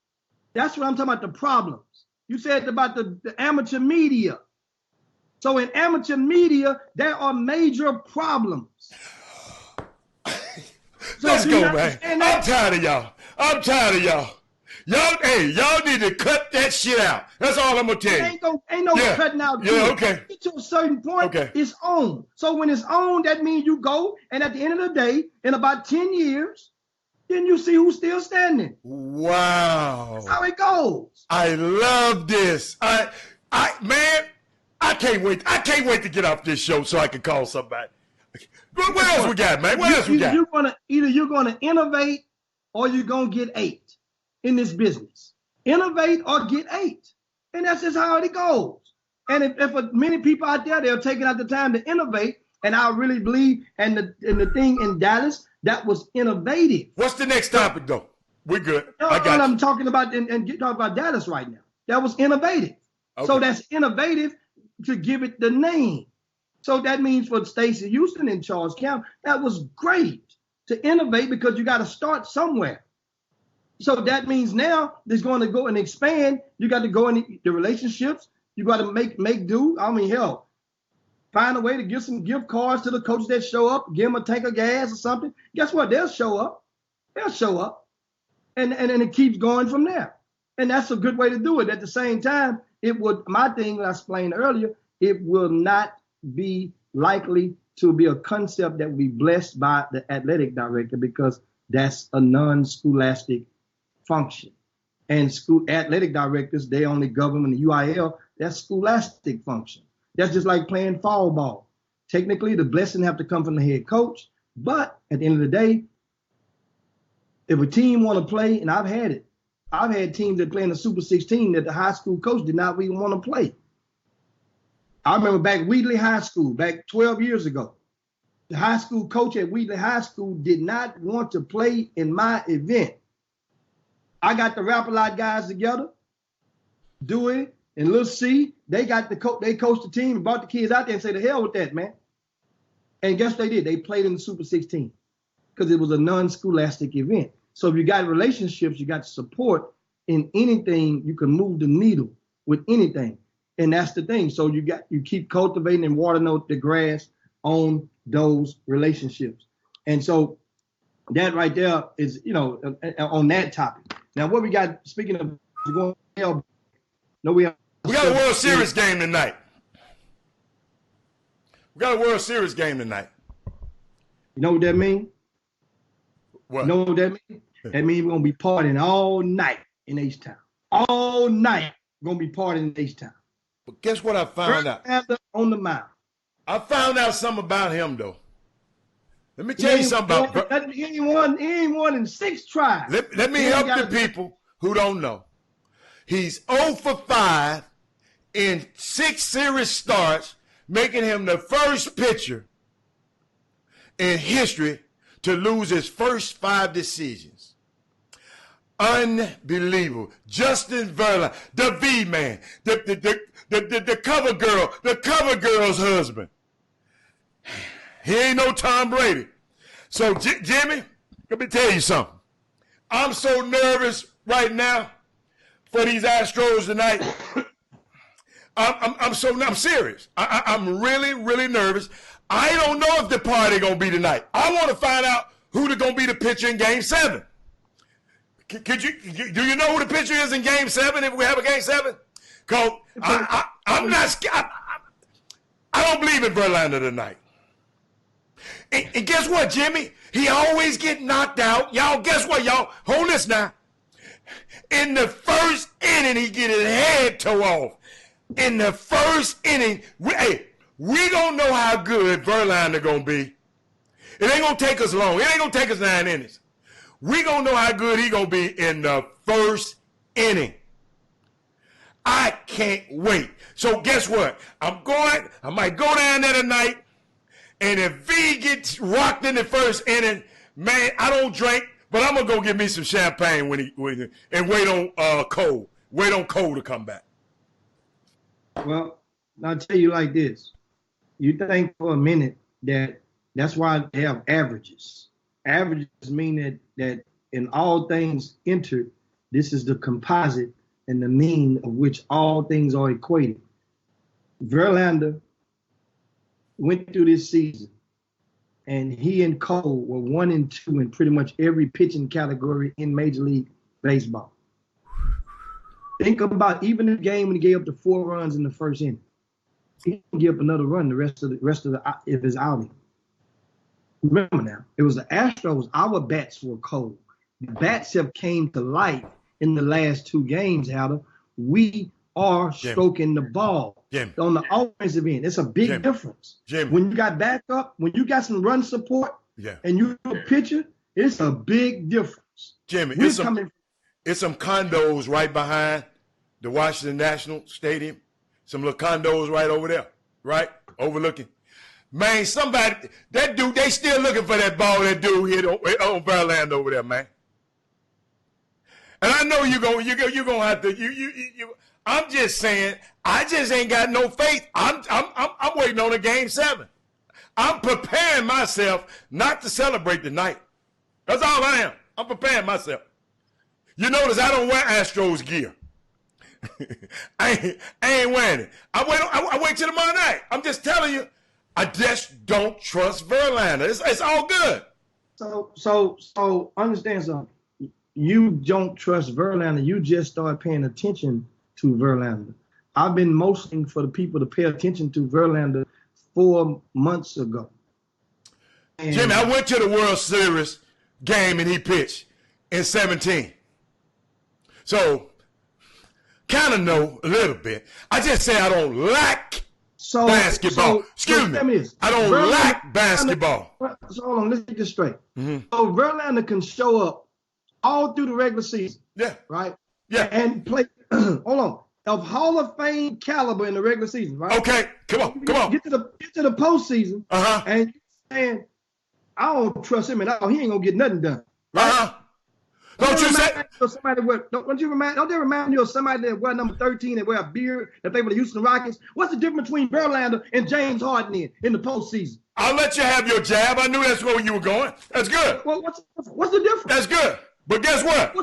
That's what I'm talking about, the problems. You said about the amateur media. So in amateur media, there are major problems. Let's go, man. I'm tired of y'all. Y'all need to cut that shit out. That's all I'm gonna tell you. Ain't no cutting out. Okay. Get to a certain point, it's on. So when it's on, that means you go, and at the end of the day, in about 10 years, then you see who's still standing. Wow. That's how it goes. I love this. Man, I can't wait. I can't wait to get off this show so I can call somebody. What else we got, man? What else we got? Either you're gonna innovate or you're gonna get ate in this business. Innovate or get ate. And that's just how it goes. And if many people out there, they're taking out the time to innovate, and I really believe, and the thing in Dallas, that was innovative. What's the next topic, though? We're good. I'm talking about, and talking about Dallas right now. That was innovative. Okay. So that's innovative to give it the name. So that means for Stacey Houston in Charles County, that was great to innovate because you got to start somewhere. So that means now there's going to go and expand. You got to go in the relationships. You got to make do. I mean, hell, find a way to give some gift cards to the coaches that show up, give them a tank of gas or something. Guess what? They'll show up. And it keeps going from there. And that's a good way to do it. At the same time, my thing that I explained earlier, it will not be likely to be a concept that will be blessed by the athletic director, because that's a non-scholastic function. And school athletic directors, they only govern the UIL. That's scholastic function. That's just like playing fall ball. Technically, the blessing have to come from the head coach. But at the end of the day, if a team want to play, and I've had teams that play in the Super 16 that the high school coach did not even want to play. I remember back Wheatley High School, back 12 years ago, the high school coach at Wheatley High School did not want to play in my event. I got the Rap-A-Lot guys together, Dewey and Lil C. They got they coached the team and brought the kids out there and said, "The hell with that, man." And guess what they did? They played in the Super 16 because it was a non-scholastic event. So if you got relationships, you got support in anything, you can move the needle with anything. And that's the thing. So you keep cultivating and watering the grass on those relationships. And so that right there is, on that topic. Now what we got, speaking of going, we got a World Series game tonight. We got a World Series game tonight. You know what that means? What? You know what that means? That means we're going to be partying all night in H-Town. All night we're going to be partying in H-Town. But guess what I found out? On the mound. I found out something about him, though. Let me tell you something about. He ain't won in 6 tries. Let me help the people who don't know. He's 0 for 5 in 6 series starts, making him the first pitcher in history to lose his first 5 decisions. Unbelievable. Justin Verlander, the V-man, the cover girl, the cover girl's husband. He ain't no Tom Brady. So, Jimmy, let me tell you something. I'm so nervous right now for these Astros tonight. I'm serious. I'm really, really nervous. I don't know if the party gonna be tonight. I want to find out who going to be the pitcher in Game 7. Do you know who the pitcher is in Game 7 if we have a Game 7? Because I'm not scared. I don't believe in Verlander tonight. And guess what, Jimmy? He always get knocked out. Y'all, guess what, y'all? Hold this now. In the first inning, he get his head tore off. In the first inning, we don't know how good Verlander going to be. It ain't going to take us long. It ain't going to take us 9 innings. We going to know how good he going to be in the first inning. I can't wait. So guess what? I might go down there tonight, and if V gets rocked in the first inning, man, I don't drink, but I'm going to go get me some champagne and wait on Cole. Wait on Cole to come back. Well, I'll tell you like this. You think for a minute that's why they have averages. Averages mean that in all things entered, this is the composite and the mean of which all things are equated. Verlander went through this season, and he and Cole were 1 and 2 in pretty much every pitching category in Major League Baseball. Think about even the game when he gave up the 4 runs in the first inning. He didn't give up another run the rest of his outing. Remember now, it was the Astros. Our bats were cold. The bats have came to life in the last 2 games, Howard. We are stroking the ball on the offensive end. It's a big difference. When you got backup, when you got some run support, and you're a pitcher, it's a big difference. Jimmy, it's some condos right behind the Washington National Stadium. Some little condos right over there, right? Overlooking. Man, that dude, they still looking for that ball that dude hit on Verlander over there, man. And I know you're gonna have to. I'm just saying, I just ain't got no faith. I'm waiting on a Game 7. I'm preparing myself not to celebrate tonight. That's all I am. I'm preparing myself. You notice I don't wear Astros gear. I ain't wearing it. I wait till tomorrow night. I'm just telling you. I just don't trust Verlander. It's all good. So understand something. You don't trust Verlander. You just start paying attention to Verlander. I've been motioning for the people to pay attention to Verlander 4 months ago. And Jimmy, I went to the World Series game and he pitched in 17. So, kind of know a little bit. I just say I don't like basketball. Excuse me. I don't like basketball. So hold on, let's get this straight. So Verlander can show up all through the regular season. Yeah. Right? Yeah. And play, hold on, of Hall of Fame caliber in the regular season, right? Okay, come on. Get to the postseason, and you're saying, I don't trust him at all. He ain't gonna get nothing done. Right? Don't they remind you of somebody that wear number 13 and wear a beard that played with the Houston Rockets? What's the difference between Verlander and James Harden in the postseason? I'll let you have your jab. I knew that's where you were going. That's good. Well, what's the difference? That's good. But guess what?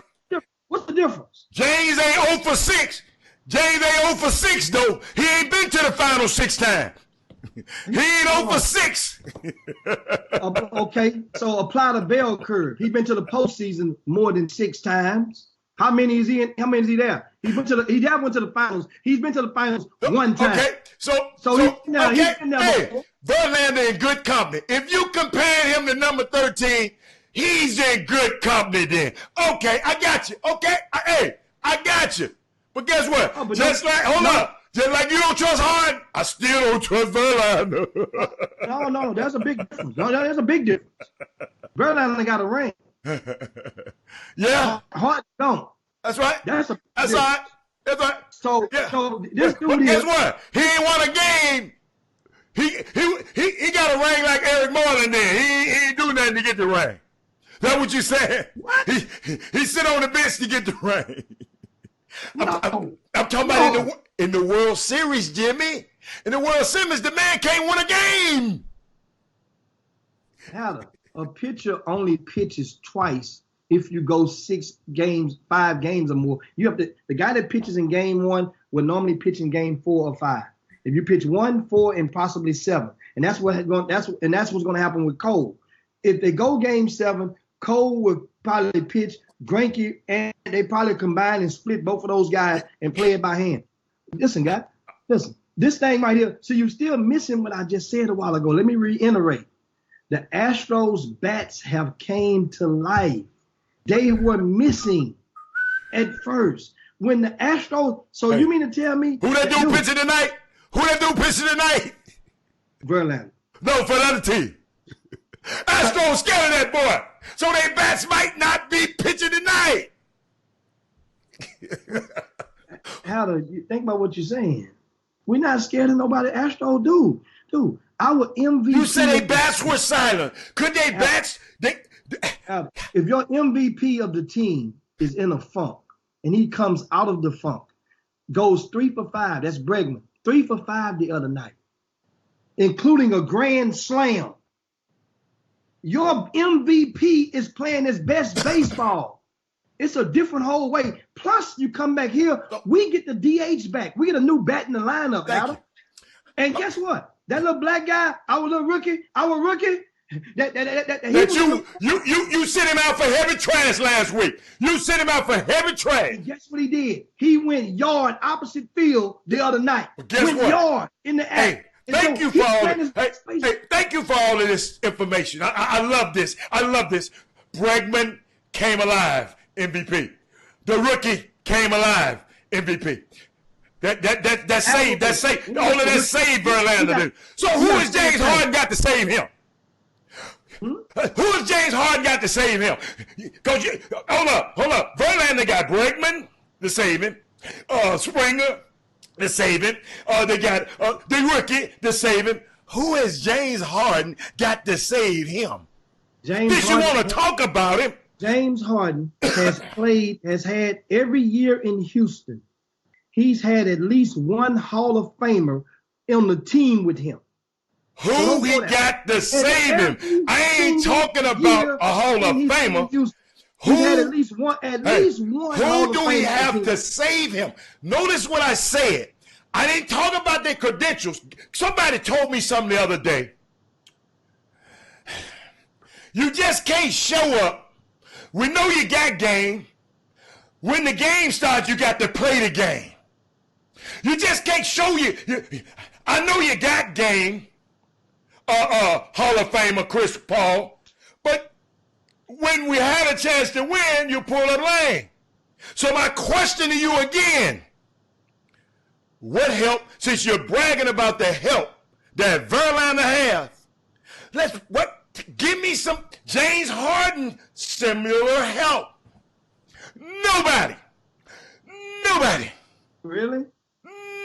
What's the difference? James ain't 0 for 6. James ain't 0 for 6, though. He ain't been to the final 6 times. He ain't 0 for 6. Okay, so apply the bell curve. He's been to the postseason more than 6 times. How many is he in? How many is he there? He went to the finals. He's been to the finals 1 time. Okay, so hey, Verlander in good company. If you compare him to number 13, he's in good company then. Okay, I got you. Okay, I got you. But guess what? Just like you don't trust Harden, I still don't trust Verlander. No, there's a big difference. There's a big difference. Verlander got a ring. Yeah. Harden don't. That's right. That's right. So this dude but guess what? He ain't won a game. He got a ring like Eric Moreland did. He ain't do nothing to get the ring. That's what you said. What? He sit on the bench to get the ring. No. I'm talking about in the World Series, Jimmy. In the World Series, the man can't win a game. A pitcher only pitches twice if you go 6 games, 5 games or more. You have to. The guy that pitches in game 1 will normally pitch in game 4 or 5. If you pitch 1, 4, and possibly 7, and that's what's going to happen with Cole. If they go game 7, Cole will probably pitch Greinke, and they probably combine and split both of those guys and play it by hand. Listen, guy. Listen. This thing right here. So you're still missing what I just said a while ago. Let me reiterate. The Astros bats have came to life. They were missing at first. When the Astros, so you mean to tell me who that dude pitching tonight? Who that dude pitching tonight? Verlander. No, for another team. Astros scared of that boy. So their bats might not be pitching tonight. How do you think about what you're saying? We're not scared of nobody. Astros do. Dude, our MVP. You said their bats were silent. Could they bats? If your MVP of the team is in a funk and he comes out of the funk, goes 3 for 5, that's Bregman, 3 for 5 the other night, including a grand slam. Your MVP is playing his best baseball. It's a different whole way. Plus, you come back here, we get the DH back. We get a new bat in the lineup, Adam. And guess what? That little black guy, our rookie, you sent him out for heavy trash last week. You sent him out for heavy trash. And guess what he did? He went yard opposite field the other night. Went yard in the act. Thank you for all of this information. I love this. Bregman came alive, MVP. The rookie came alive, MVP. That's saved. That's saved. All of that saved Verlander. So who has James Harden got to save him? Who has James Harden got to save him? Hold up. Verlander got Bregman to save him. Springer to save him. They got the rookie to save him. Who has James Harden got to save him? Did you want to talk about him? James Harden has had every year in Houston. He's had at least one Hall of Famer on the team with him. Who he got to save him? I ain't talking about a Hall of Famer. Who had at least one? Who do we have to save him? Notice what I said. I didn't talk about their credentials. Somebody told me something the other day. You just can't show up. We know you got game. When the game starts, you got to play the game. You just can't show I know you got game, Hall of Famer Chris Paul, but when we had a chance to win, you pull a lane. So my question to you again, what help, since you're bragging about the help that Verlander has, give me some James Harden similar help. Nobody. Really?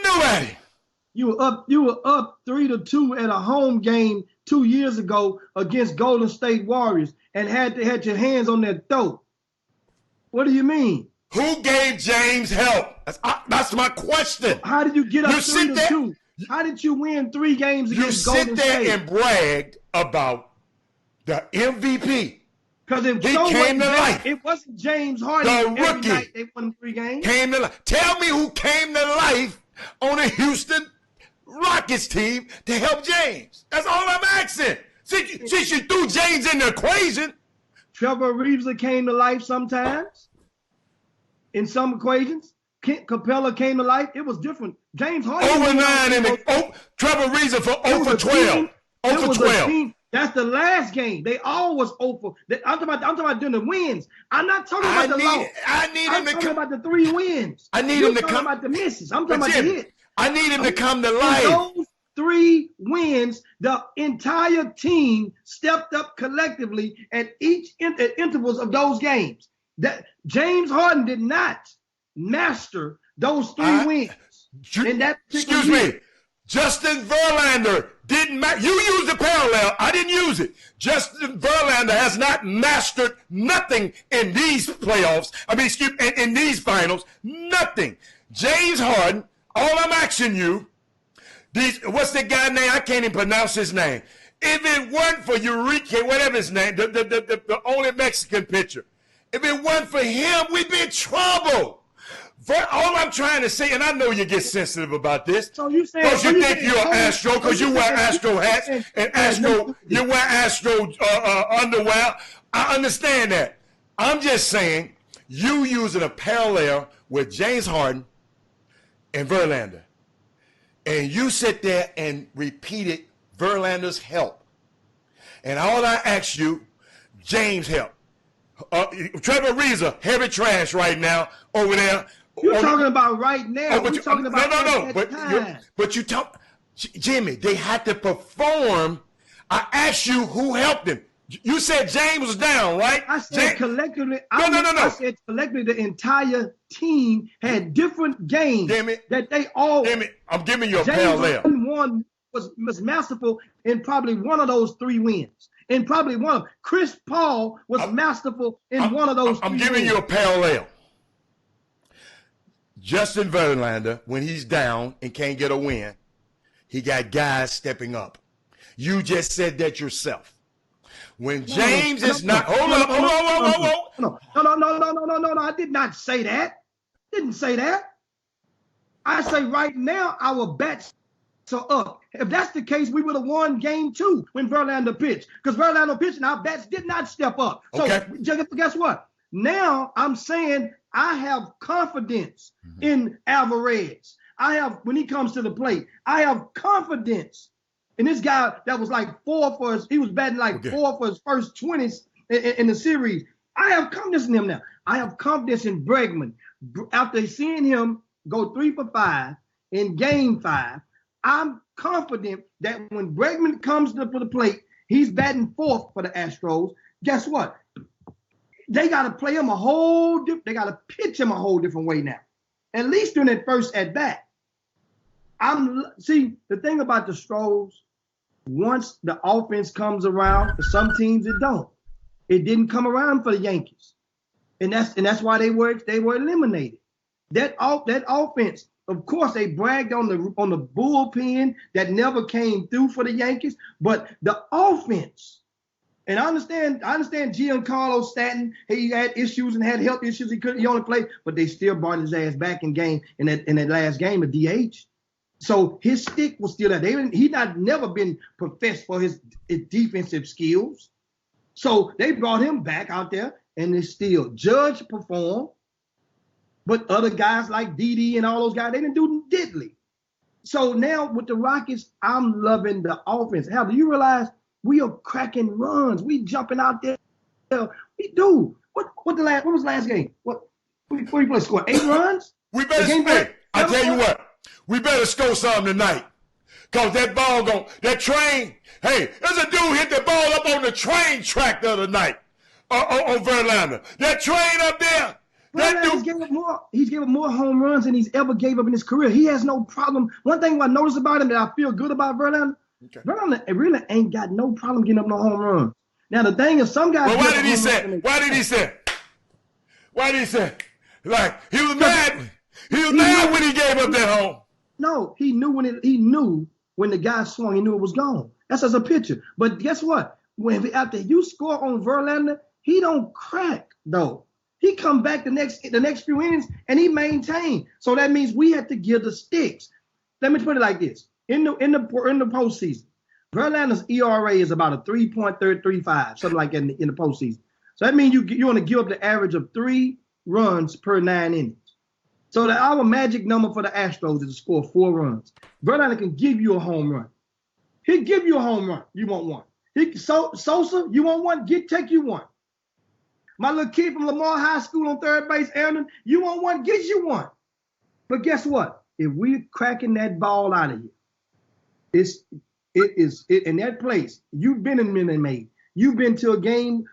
Nobody. You were up 3-2 at a home game 2 years ago against Golden State Warriors and had your hands on their throat. What do you mean? Who gave James help? That's my question. How did you get up 3-2? How did you win 3 games against Golden State? You sit there and bragged about the MVP. Because he came to life. It wasn't James Harden. The rookie. Every night they won 3 games. Came to life. Tell me who came to life on a Houston Rockets team to help James. That's all I'm asking. Since you threw James in the equation. Trevor Ariza came to life sometimes. In some equations. Capella came to life. It was different. James Harden. 0-9 in Trevor Ariza for 0 for 12. 0 for 12. That's the last game. They all was 0 for. I'm talking about during the wins. I'm not talking about the loss. I'm talking about the 3 wins. I need him to come. I'm talking about the misses. I'm talking about the hits. I need him to come to life. Those 3 wins, the entire team stepped up collectively at intervals of those games. That James Harden did not master those 3 wins. Excuse me. Justin Verlander didn't you used the parallel. I didn't use it. Justin Verlander has not mastered nothing in these playoffs. In these finals. Nothing. James Harden, all I'm asking you, what's the guy name? I can't even pronounce his name. If it weren't for Eureka, whatever his name, the only Mexican pitcher, if it weren't for him, we'd be in trouble. All I'm trying to say, and I know you get sensitive about this, so you because you think you're an Astro, because you wear Astro hats and you wear Astro underwear. I understand that. I'm just saying, you using a parallel with James Harden and Verlander, and you sit there and repeated Verlander's help, and all I ask you, James help. Trevor Ariza, heavy trash right now over there. You're talking about right now. We're talking about no. But you talk, Jimmy. They had to perform. I asked you who helped them. You said James was down, right? I said collectively. No. I said collectively, the entire team had different games that they all. Damn it! I'm giving you a parallel. James one was masterful in probably one of those 3 wins. And probably one of them. Chris Paul was masterful in one of those 3 I'm giving you a parallel. Justin Verlander, when he's down and can't get a win, he got guys stepping up. You just said that yourself. When James is not, hold on. No, I did not say that. Didn't say that. I say right now our bats are up. If that's the case, we would have won game 2 when Verlander pitched. Because Verlander pitched and our bats did not step up. So guess what? Now I'm saying I have confidence in Alvarez. When he comes to the plate, I have confidence in this guy that was like 4 for his, he was batting like 4 for his first 20s in the series. I have confidence in him now. I have confidence in Bregman. After seeing him go 3 for 5 in game 5, I'm confident that when Bregman comes to the plate, he's batting 4th for the Astros. Guess what? They got to play him they got to pitch him a whole different way now. At least during that first at bat. See, the thing about the Astros, once the offense comes around, for some teams it don't. It didn't come around for the Yankees. And that's why they were eliminated. That offense, of course, they bragged on the bullpen that never came through for the Yankees, but the offense. And I understand Giancarlo Stanton, he had issues and had health issues. He only played, but they still brought his ass back in that last game of DH. So his stick was still there. He never been professed for his defensive skills. So they brought him back out there, and they still Judge performed. But other guys like Didi and all those guys, they didn't do diddly. So now with the Rockets, I'm loving the offense. Hell, do you realize we are cracking runs? We jumping out there. We do. What was the last game? What we play? Score 8 runs? We better score. I tell you what, we better score something tonight. Cause that ball that train, hey, there's a dude hit the ball up on the train track the other night on Verlander. That train up there. He's given more home runs than he's ever gave up in his career. He has no problem. One thing I noticed about him that I feel good about Verlander, Verlander really ain't got no problem getting up no home runs. Now the thing is, some guys. Well, why did he say? Like he was mad. He was mad when he gave up that home. No, he knew when the guy swung, he knew it was gone. That's as a pitcher. But guess what? After you score on Verlander, he don't crack though. He come back the next few innings and he maintained. So that means we had to give the sticks. Let me put it like this: in the postseason, Verlander's ERA is about a 3.35, something like that in the postseason. So that means you want to give up the average of 3 runs per 9 innings. So our magic number for the Astros is to score 4 runs. Verlander can give you a home run. He'll give you a home run. You want one. Sosa, you want one? Take you one. My little kid from Lamar High School on third base, Aaron, you want one? Get you one. But guess what? If we're cracking that ball out of here, it is in that place. You've been in Minute Maid. You've been to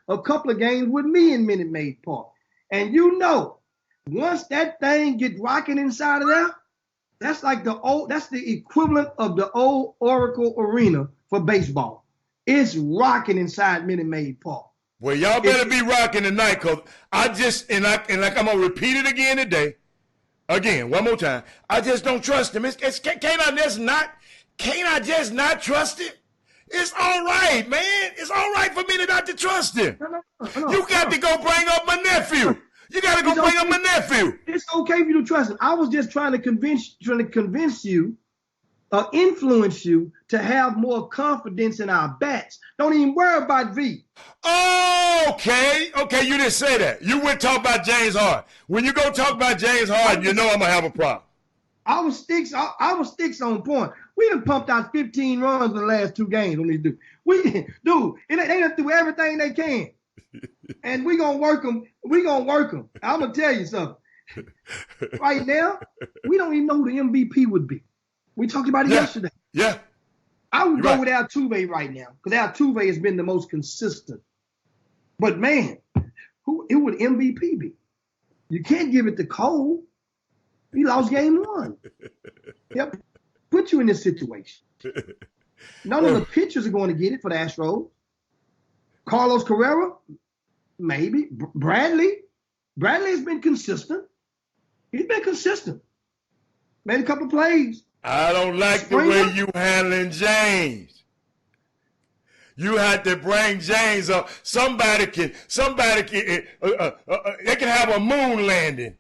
a couple of games with me in Minute Maid Park. And you know, once that thing get rocking inside of there, that's the equivalent of the old Oracle Arena for baseball. It's rocking inside Minute Maid Park. Well, y'all better be rocking tonight, cause I'm gonna repeat it again today. Again, one more time. I just don't trust him. Can't I just not trust him? It's all right, man. It's all right for me not to trust him. No, you got to go bring up my nephew. You got to go bring up my nephew. It's okay for you to trust him. I was just trying to convince you, influence you to have more confidence in our bats. Don't even worry about V. Okay, you didn't say that. You went talk about James Harden. When you go talk about James Harden, you know I'm gonna have a problem. I was sticks on point. We done pumped out 15 runs in the last 2 games when we do. They done do everything they can. And we gonna work them. I'm gonna tell you something. Right now, we don't even know who the MVP would be. We talked about it yesterday. Yeah. I would go with Altuve right now because Altuve has been the most consistent. But man, who would MVP be? You can't give it to Cole. He lost game 1. Yep. Put you in this situation. None of the pitchers are going to get it for the Astros. Carlos Carrera, maybe. Bradley has been consistent. He's been consistent. Made a couple plays. I don't like the way you handling James. You had to bring James up. Somebody can, they can have a moon landing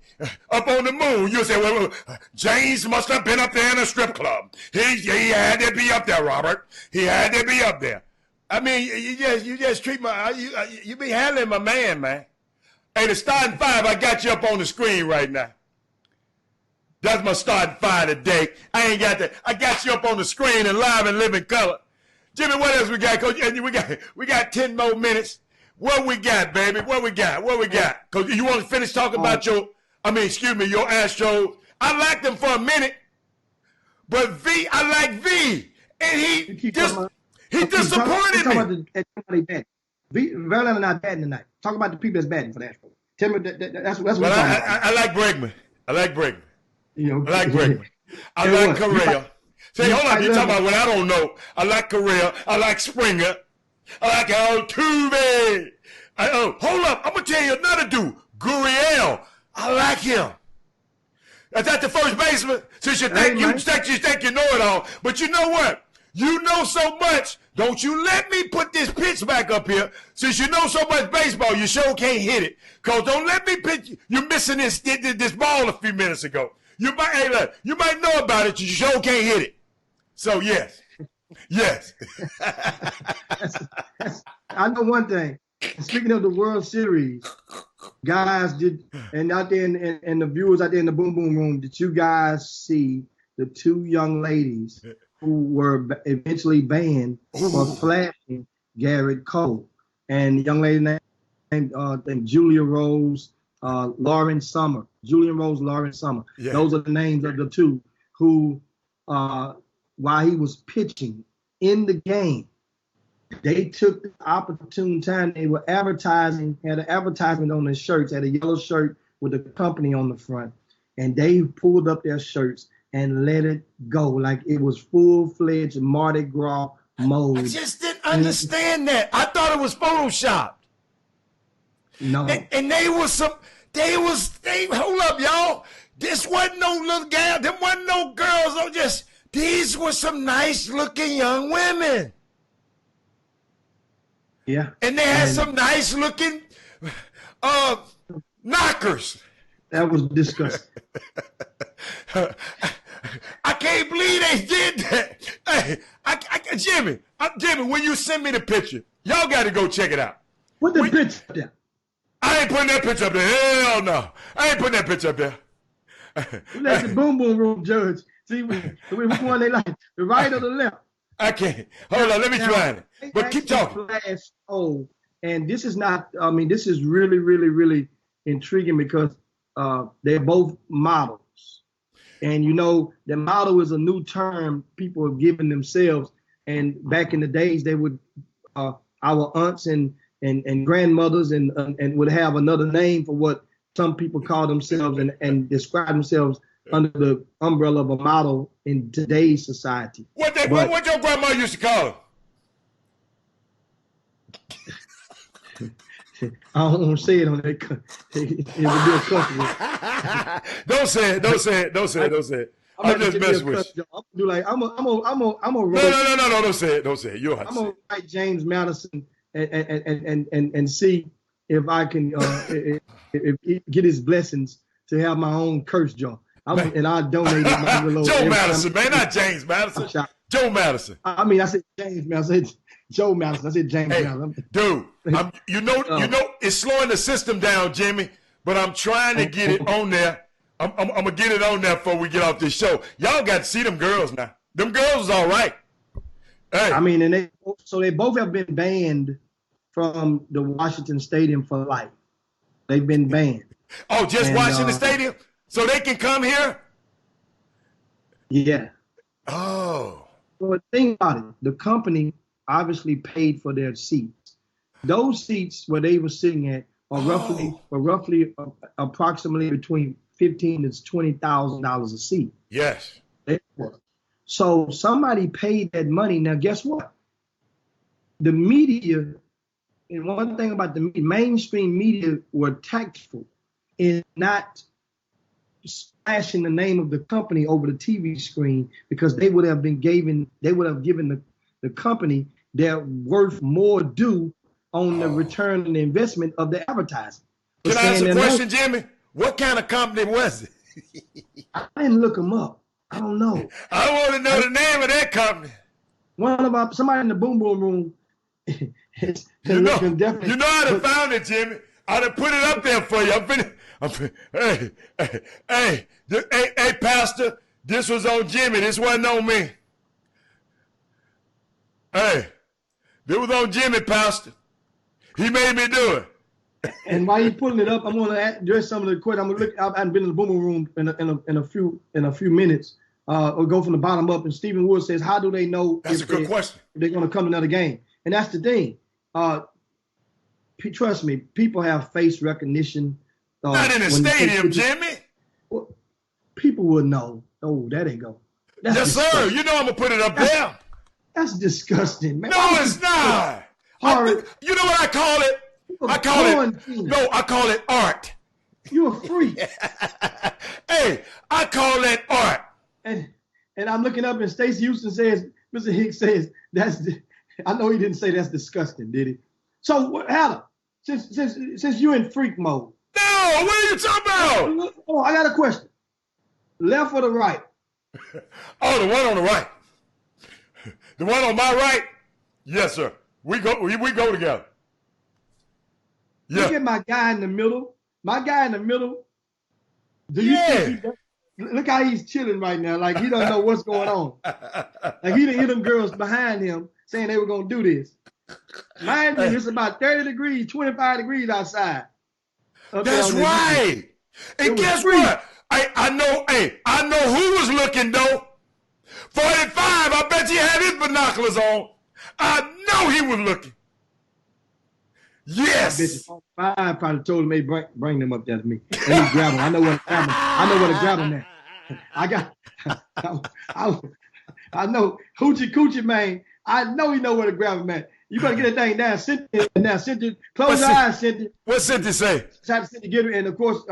up on the moon. You say, well, James must have been up there in a strip club. He had to be up there, Robert. He had to be up there. I mean, you just treat you be handling my man. Hey, the starting 5, I got you up on the screen right now. That's my starting 5 today. I ain't got that. I got you up on the screen and live and living color. Jimmy, what else we got, Coach? We got 10 more minutes. What we got, baby? What we got? Coach, you want to finish talking about your Astros? I liked them for a minute, but I like V, and he disappointed me. Verlander not batting tonight. Talk about the people that's batting for the Astros. Tell me that's what we're talking about. I like Bregman. I like Bregman. I like Correa. Say, hold on, you're talking about what I don't know. I like Correa. I like Springer. I like Altuve. Hold up, I'm going to tell you another dude, Gurriel. I like him. Is that the first baseman? Since you think you know it all. But you know what? You know so much. Don't you let me put this pitch back up here. Since you know so much baseball, you sure can't hit it. Because don't let me pitch. You're missing this ball a few minutes ago. You might know about it. You sure can't hit it. So, yes. I know one thing. Speaking of the World Series, guys, and out there and the viewers out there in the Boom Boom Room, did you guys see the two young ladies who were eventually banned for flashing Garrett Cole? And the young lady named Julia Rose, Lauren Summer. Julian Rose, Lauren Summer. Yeah. Those are the names of the two who, while he was pitching in the game, they took the opportune time. They were advertising, had an advertisement on their shirts, had a yellow shirt with the company on the front. And they pulled up their shirts and let it go like it was full-fledged Mardi Gras mode. I just didn't understand that. I thought it was Photoshopped. No. And hold up, y'all. This wasn't no little gal. There wasn't no girls. These were some nice-looking young women. Yeah. And they had some nice-looking knockers. That was disgusting. I can't believe they did that. Hey, Jimmy, when you send me the picture, y'all got to go check it out. Put the picture up there. I ain't putting that picture up there. Hell no. I ain't putting that picture up there. Let the Boom Boom Room judge. See which one they like, the right or the left. I can't. Hold on, let me try it. But keep talking. And this is not, this is really, really, really intriguing because they're both models. And you know, the model is a new term people have given themselves. And back in the days, they would, our aunts and grandmothers and would have another name for what some people call themselves and describe themselves under the umbrella of a model in today's society. What your grandma used to call her? I don't want to say it on that. It would be uncomfortable. Don't say it. I'm just messing with you. I'm do like I'm a No, don't say it. You'll have to say it. I'm gonna write James Madison and see if I can get his blessings to have my own curse jar. And I donated my little Joe Madison, man, not James Madison. Joe Madison. I said James Madison. I said Joe Madison. I said James Madison. Dude, you know, it's slowing the system down, Jimmy. But I'm trying to get it on there. I'm gonna get it on there before we get off this show. Y'all got to see them girls now. Them girls is all right. Hey. And they both have been banned from the Washington Stadium for life. They've been banned. Oh, just Washington Stadium? So they can come here? Yeah. Oh. Well, think about it. The company obviously paid for their seats. Those seats where they were sitting at are roughly approximately between $15,000 to $20,000 a seat. Yes. So somebody paid that money. Now, guess what? The media, and one thing about the mainstream media were tactful in not splashing the name of the company over the TV screen because they would have given the company their worth more due on the return on the investment of the advertising. Can I ask a question, Jimmy? What kind of company was it? I didn't look them up. I don't know. I want to know the name of that company. Somebody in the Boom Boom Room. You know how to found it, Jimmy. I'd have put it up there for you. Hey, Pastor, this was on Jimmy. This wasn't on me. Hey, this was on Jimmy, Pastor. He made me do it. And while you're pulling it up, I'm going to address some of the questions. I'm going to look. I haven't been in the Boom Boom Room in a few minutes. We'll go from the bottom up. And Stephen Wood says, "How do they know that's a good question. If they're going to come to another game?" And that's the thing. Trust me, people have face recognition. Not in the stadium, Jimmy. Well, people will know. Oh, there they go. Yes, sir. You know I'm gonna put it up there. That's disgusting, man. No, it's not. You know what I call it? I call it art. You're a freak. Hey, I call that art. And I'm looking up, and Stacey Houston says, Mr. Hicks says I know he didn't say that's disgusting, did he? So, Adam, since you're in freak mode. No, what are you talking about? Oh, I got a question. Left or the right? Oh, the one on the right. The one on my right? Yes, sir. We go together. Yeah. Look at my guy in the middle. My guy in the middle. Do you think look how he's chilling right now, like he don't know what's going on. Like he didn't hear them girls behind him saying they were gonna do this. Mind you, it's about 30 degrees, 25 degrees outside. That's right. And guess what? I know who was looking though. 45, I bet he had his binoculars on. I know he was looking. Yes. I bet 45 probably told him, hey, bring them up there to me. And he grab them. I know where to grab them. I know where to grab them at. I know Hoochie man. I know he know where to grab them at. You better get that thing down. Cynthia, close your eyes, Cynthia. What Cynthia say? Try to Cynthia get her. And of course,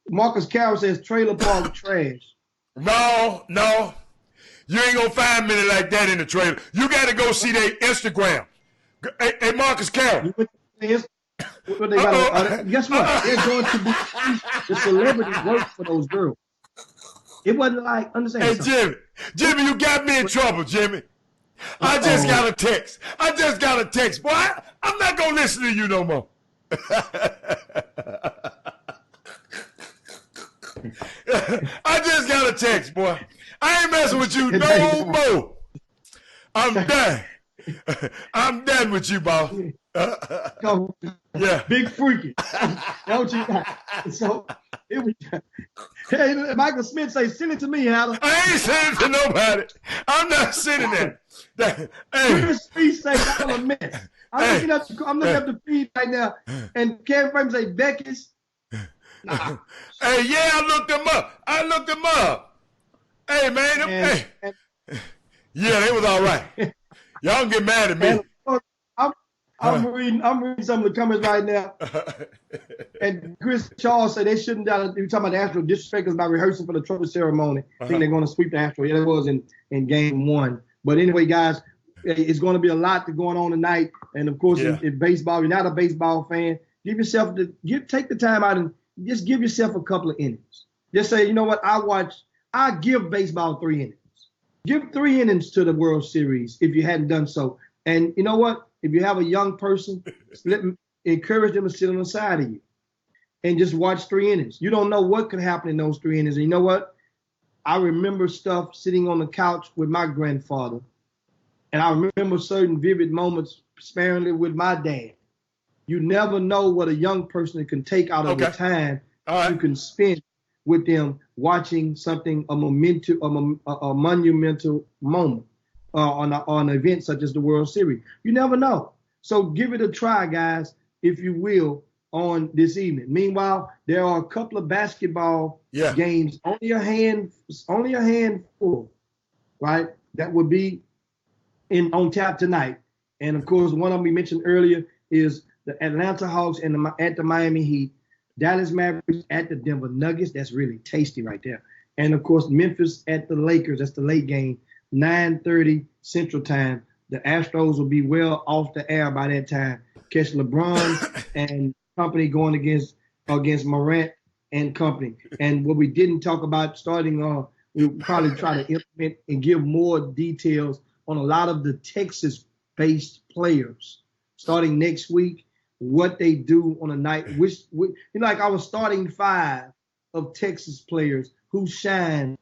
Marcus Carroll says trailer park trash. No. You ain't gonna find many like that in the trailer. You gotta go see their Instagram. Hey, Marcus Carroll. Guess what? They're going to be the celebrities work for those girls. It wasn't like, understand. Hey, Jimmy, you got me in trouble, Jimmy. I just got a text. Boy, I'm not gonna listen to you no more. I just got a text, boy. I ain't messing with you no more. I'm done. I'm done with you, boss. Yeah. Big freaky. Don't you? So it was. Hey, Michael Smith say, send it to me, Hannah. I ain't sending it to nobody. I'm not sending that. Chris Speed say, I'm a mess. I'm looking up the feed right now, and Kevin Frame say, Becky's. Nah. Hey, yeah, I looked them up. Hey, man. Yeah, they was all right. Y'all can get mad at me. I'm reading some of the comments right now. And Chris Charles said they shouldn't be talking about the Astros disrespect us by rehearsing for the trophy ceremony. I think they're going to sweep the Astros. Yeah, that was in game 1. But anyway, guys, it's going to be a lot going on tonight. And of course, in baseball, you're not a baseball fan. Take the time out and just give yourself a couple of innings. Just say, you know what, I give baseball 3 innings. Give 3 innings to the World Series if you hadn't done so. And you know what? If you have a young person, encourage them to sit on the side of you and just watch 3 innings. You don't know what could happen in those 3 innings. And you know what? I remember stuff sitting on the couch with my grandfather. And I remember certain vivid moments sparingly with my dad. You never know what a young person can take out of the time you can spend with them watching something, a monumental moment on an event such as the World Series. You never know. So give it a try, guys, if you will, on this evening. Meanwhile, there are a couple of basketball games, only a handful, right? That would be on tap tonight. And of course, one of them we mentioned earlier is the Atlanta Hawks at the Miami Heat, Dallas Mavericks at the Denver Nuggets. That's really tasty right there. And of course, Memphis at the Lakers. That's the late game, 9:30 Central Time. The Astros will be well off the air by that time. Catch LeBron and company going against Morant and company. And what we didn't talk about starting on, we'll probably try to implement and give more details on a lot of the Texas-based players starting next week, what they do on a night, like our starting 5 of Texas players who shines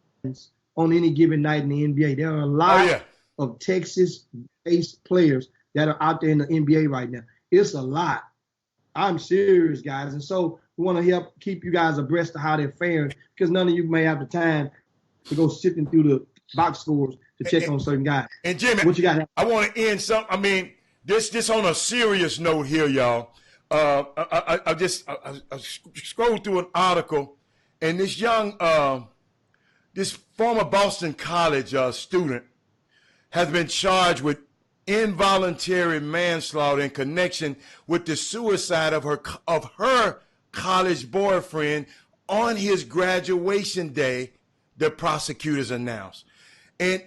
on any given night in the NBA. There are a lot of Texas-based players that are out there in the NBA right now. It's a lot. I'm serious, guys. And so we want to help keep you guys abreast of how they're faring, because none of you may have the time to go sifting through the box scores to check on certain guys. And Jimmy, what you got? I want to end some. I mean, this on a serious note here, y'all. I scrolled through an article, and this this former Boston College student has been charged with involuntary manslaughter in connection with the suicide of her college boyfriend on his graduation day, the prosecutors announced. And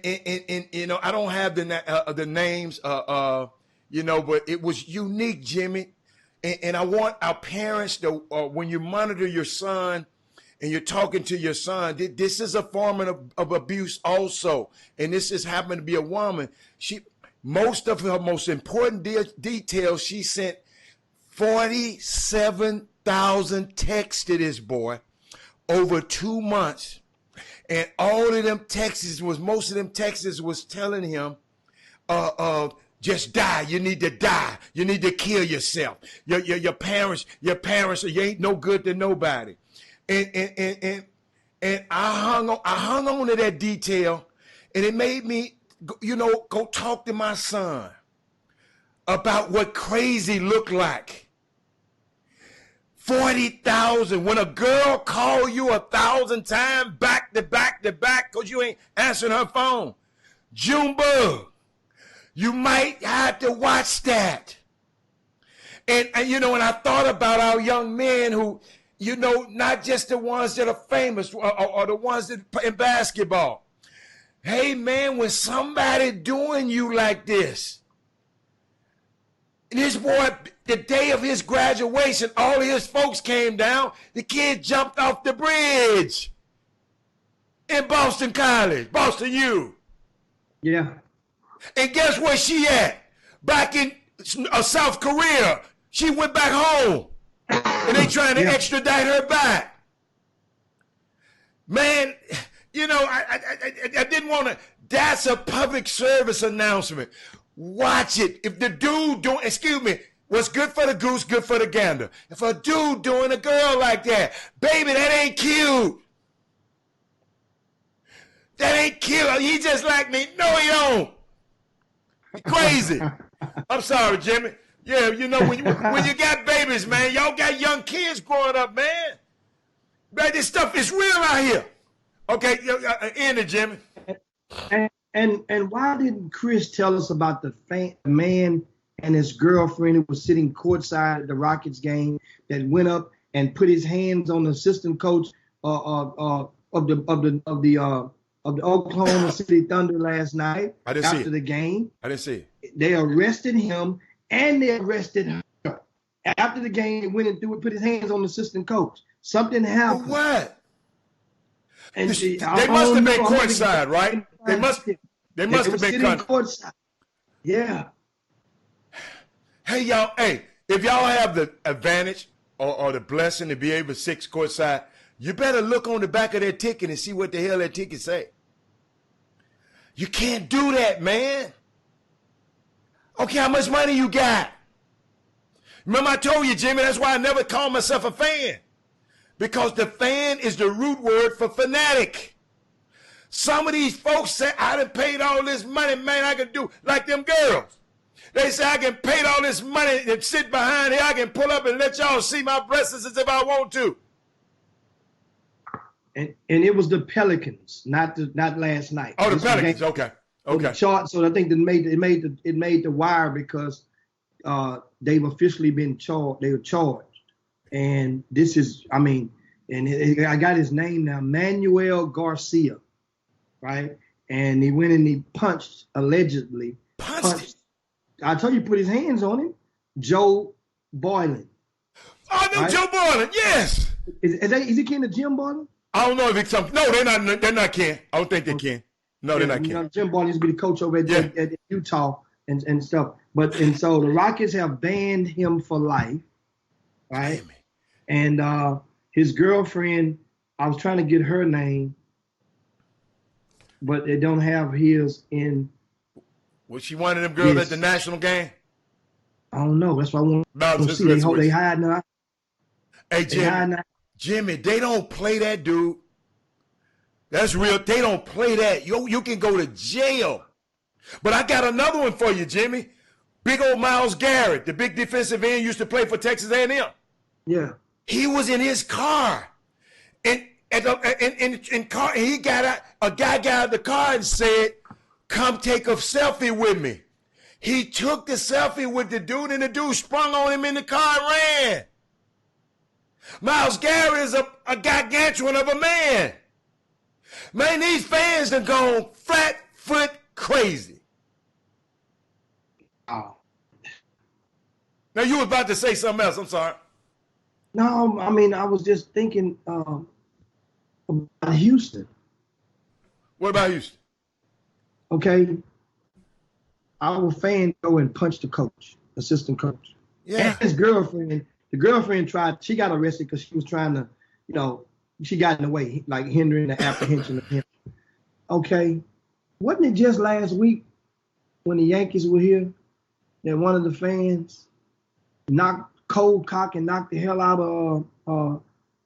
you know, I don't have the names, but it was unique, Jimmy. And I want our parents to, when you monitor your son and you're talking to your son, this is a form of abuse also. And this has happened to be a woman. Most of her most important details, she sent 47 100,000 texts to this boy over 2 months. And all of them texts most of them texts was telling him, just die. You need to die. You need to kill yourself. Your parents, you ain't no good to nobody. And I hung on to that detail, and it made me, go talk to my son about what crazy looked like. 40,000. When a girl call you 1,000 times back to back to back because you ain't answering her phone, Junebug, you might have to watch that. And when I thought about our young men who, not just the ones that are famous or the ones that play in basketball. Hey, man, when somebody doing you like this, this boy, the day of his graduation, all of his folks came down. The kid jumped off the bridge in Boston College, Boston U. Yeah. And guess where she at? Back in South Korea. She went back home. And they trying to extradite her back. Man, I didn't want to. That's a public service announcement. Watch it. If the dude doing, what's good for the goose, good for the gander. If a dude doing a girl like that, baby, that ain't cute. That ain't cute. He just like me. No, he don't. Crazy. I'm sorry, Jimmy. Yeah, when you got babies, man, y'all got young kids growing up, man. Man, this stuff is real out here. Okay, end it, Jimmy. And why didn't Chris tell us about the man and his girlfriend who was sitting courtside at the Rockets game that went up and put his hands on the assistant coach of the Oklahoma City Thunder last night after the game? I didn't see it. They arrested him and they arrested her. After the game, they went and put his hands on the assistant coach. Something happened. For what? And they must have been courtside, right? They must have been courtside. Yeah. Hey, y'all. Hey, if y'all have the advantage or the blessing to be able to sit courtside, you better look on the back of their ticket and see what the hell that ticket say. You can't do that, man. Okay, how much money you got? Remember I told you, Jimmy, that's why I never call myself a fan. Because the fan is the root word for fanatic. Some of these folks say, I done paid all this money, man, I can do like them girls. They say, I can pay all this money and sit behind here. I can pull up and let y'all see my blessings as if I want to. And it was the Pelicans, not last night. Oh, the Pelicans, okay. The chart, so I think it made the wire because they've officially been charged. They were charged. And this is, I got his name now, Manuel Garcia, right? And he went and he allegedly punched. I told you, put his hands on him. Joe Boylan. Oh, I know, right? Joe Boylan, yes. Is he kin to Jim Boylan? I don't know if it's something. No, they're not kin. I don't think they can. No, they're not kin. Jim Boylan used to be the coach over at Utah and stuff. And so the Rockets have banned him for life, right? And his girlfriend, I was trying to get her name, but they don't have his in. Was she one of them girls at the national game? I don't know. That's why I want to see. They hide now. Hey, Jimmy, they don't play that, dude. That's real. They don't play that. You can go to jail. But I got another one for you, Jimmy. Big old Myles Garrett, the big defensive end, used to play for Texas A&M. Yeah. He was in his car, and he got out. A guy got out of the car and said, "Come take a selfie with me." He took the selfie with the dude, and the dude sprung on him in the car and ran. Myles Garrett is a gargantuan of a man. Man, these fans have gone flat foot crazy. Oh. Now you were about to say something else. I'm sorry. No, I was just thinking about Houston. What about Houston? Okay. Our fan go and punch the coach, assistant coach. Yeah. And his girlfriend The girlfriend she got arrested because she was trying to, she got in the way, like hindering the apprehension of him. Okay. Wasn't it just last week when the Yankees were here that one of the fans cold cock and knocked the hell out of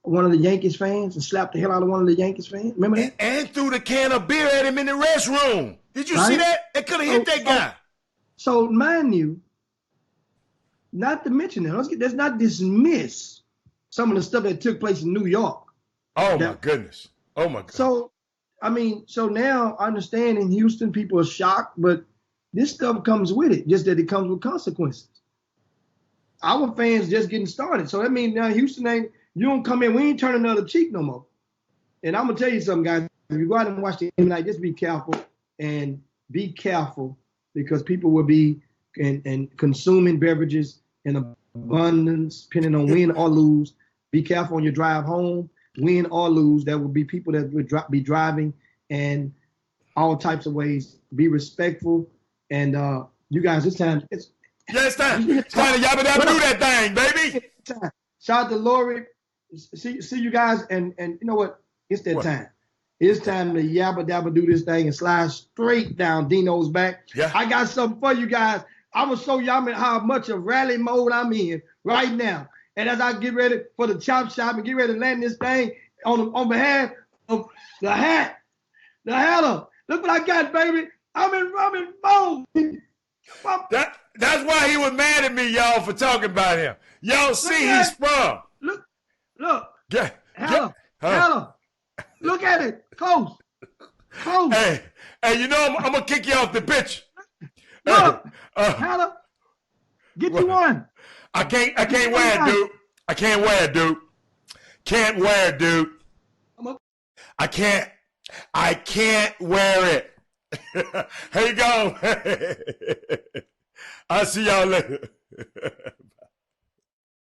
one of the Yankees fans and slapped the hell out of one of the Yankees fans? Remember that? And threw the can of beer at him in the restroom. Did you see that? It could have hit that guy. So mind you, not to mention that, let's not dismiss some of the stuff that took place in New York. Oh my goodness. Oh my God. So, so now I understand in Houston people are shocked, but this stuff comes with it, just that it comes with consequences. Our fans just getting started. So that means now Houston you don't come in, we ain't turning another cheek no more. And I'm gonna tell you something, guys. If you go out and watch the game tonight, just be careful because people will be and consuming beverages in abundance, depending on win or lose. Be careful on your drive home, win or lose. There will be people that will be driving and all types of ways. Be respectful. And you guys, it's time. It's time to yabba dabba do that thing, baby. Shout out to Lori. See you guys, and you know what? It's that time. It's time to yabba dabba do this thing and slide straight down Dino's back. Yeah. I got something for you guys. I'm gonna show y'all how much of rally mode I'm in right now. And as I get ready for the chop shop and get ready to land this thing on behalf of the hat, look what I got, baby. I'm in mode. That's why he was mad at me, y'all, for talking about him. Y'all see he's sprung. Look. Hella. Look at it. Close. Hey, you know I'm gonna kick you off the pitch. Look, Hella, get you one. I can't wear it, dude. I can't wear it, dude. Can't wear it, dude. I can't wear it. Here you go. I'll see y'all later.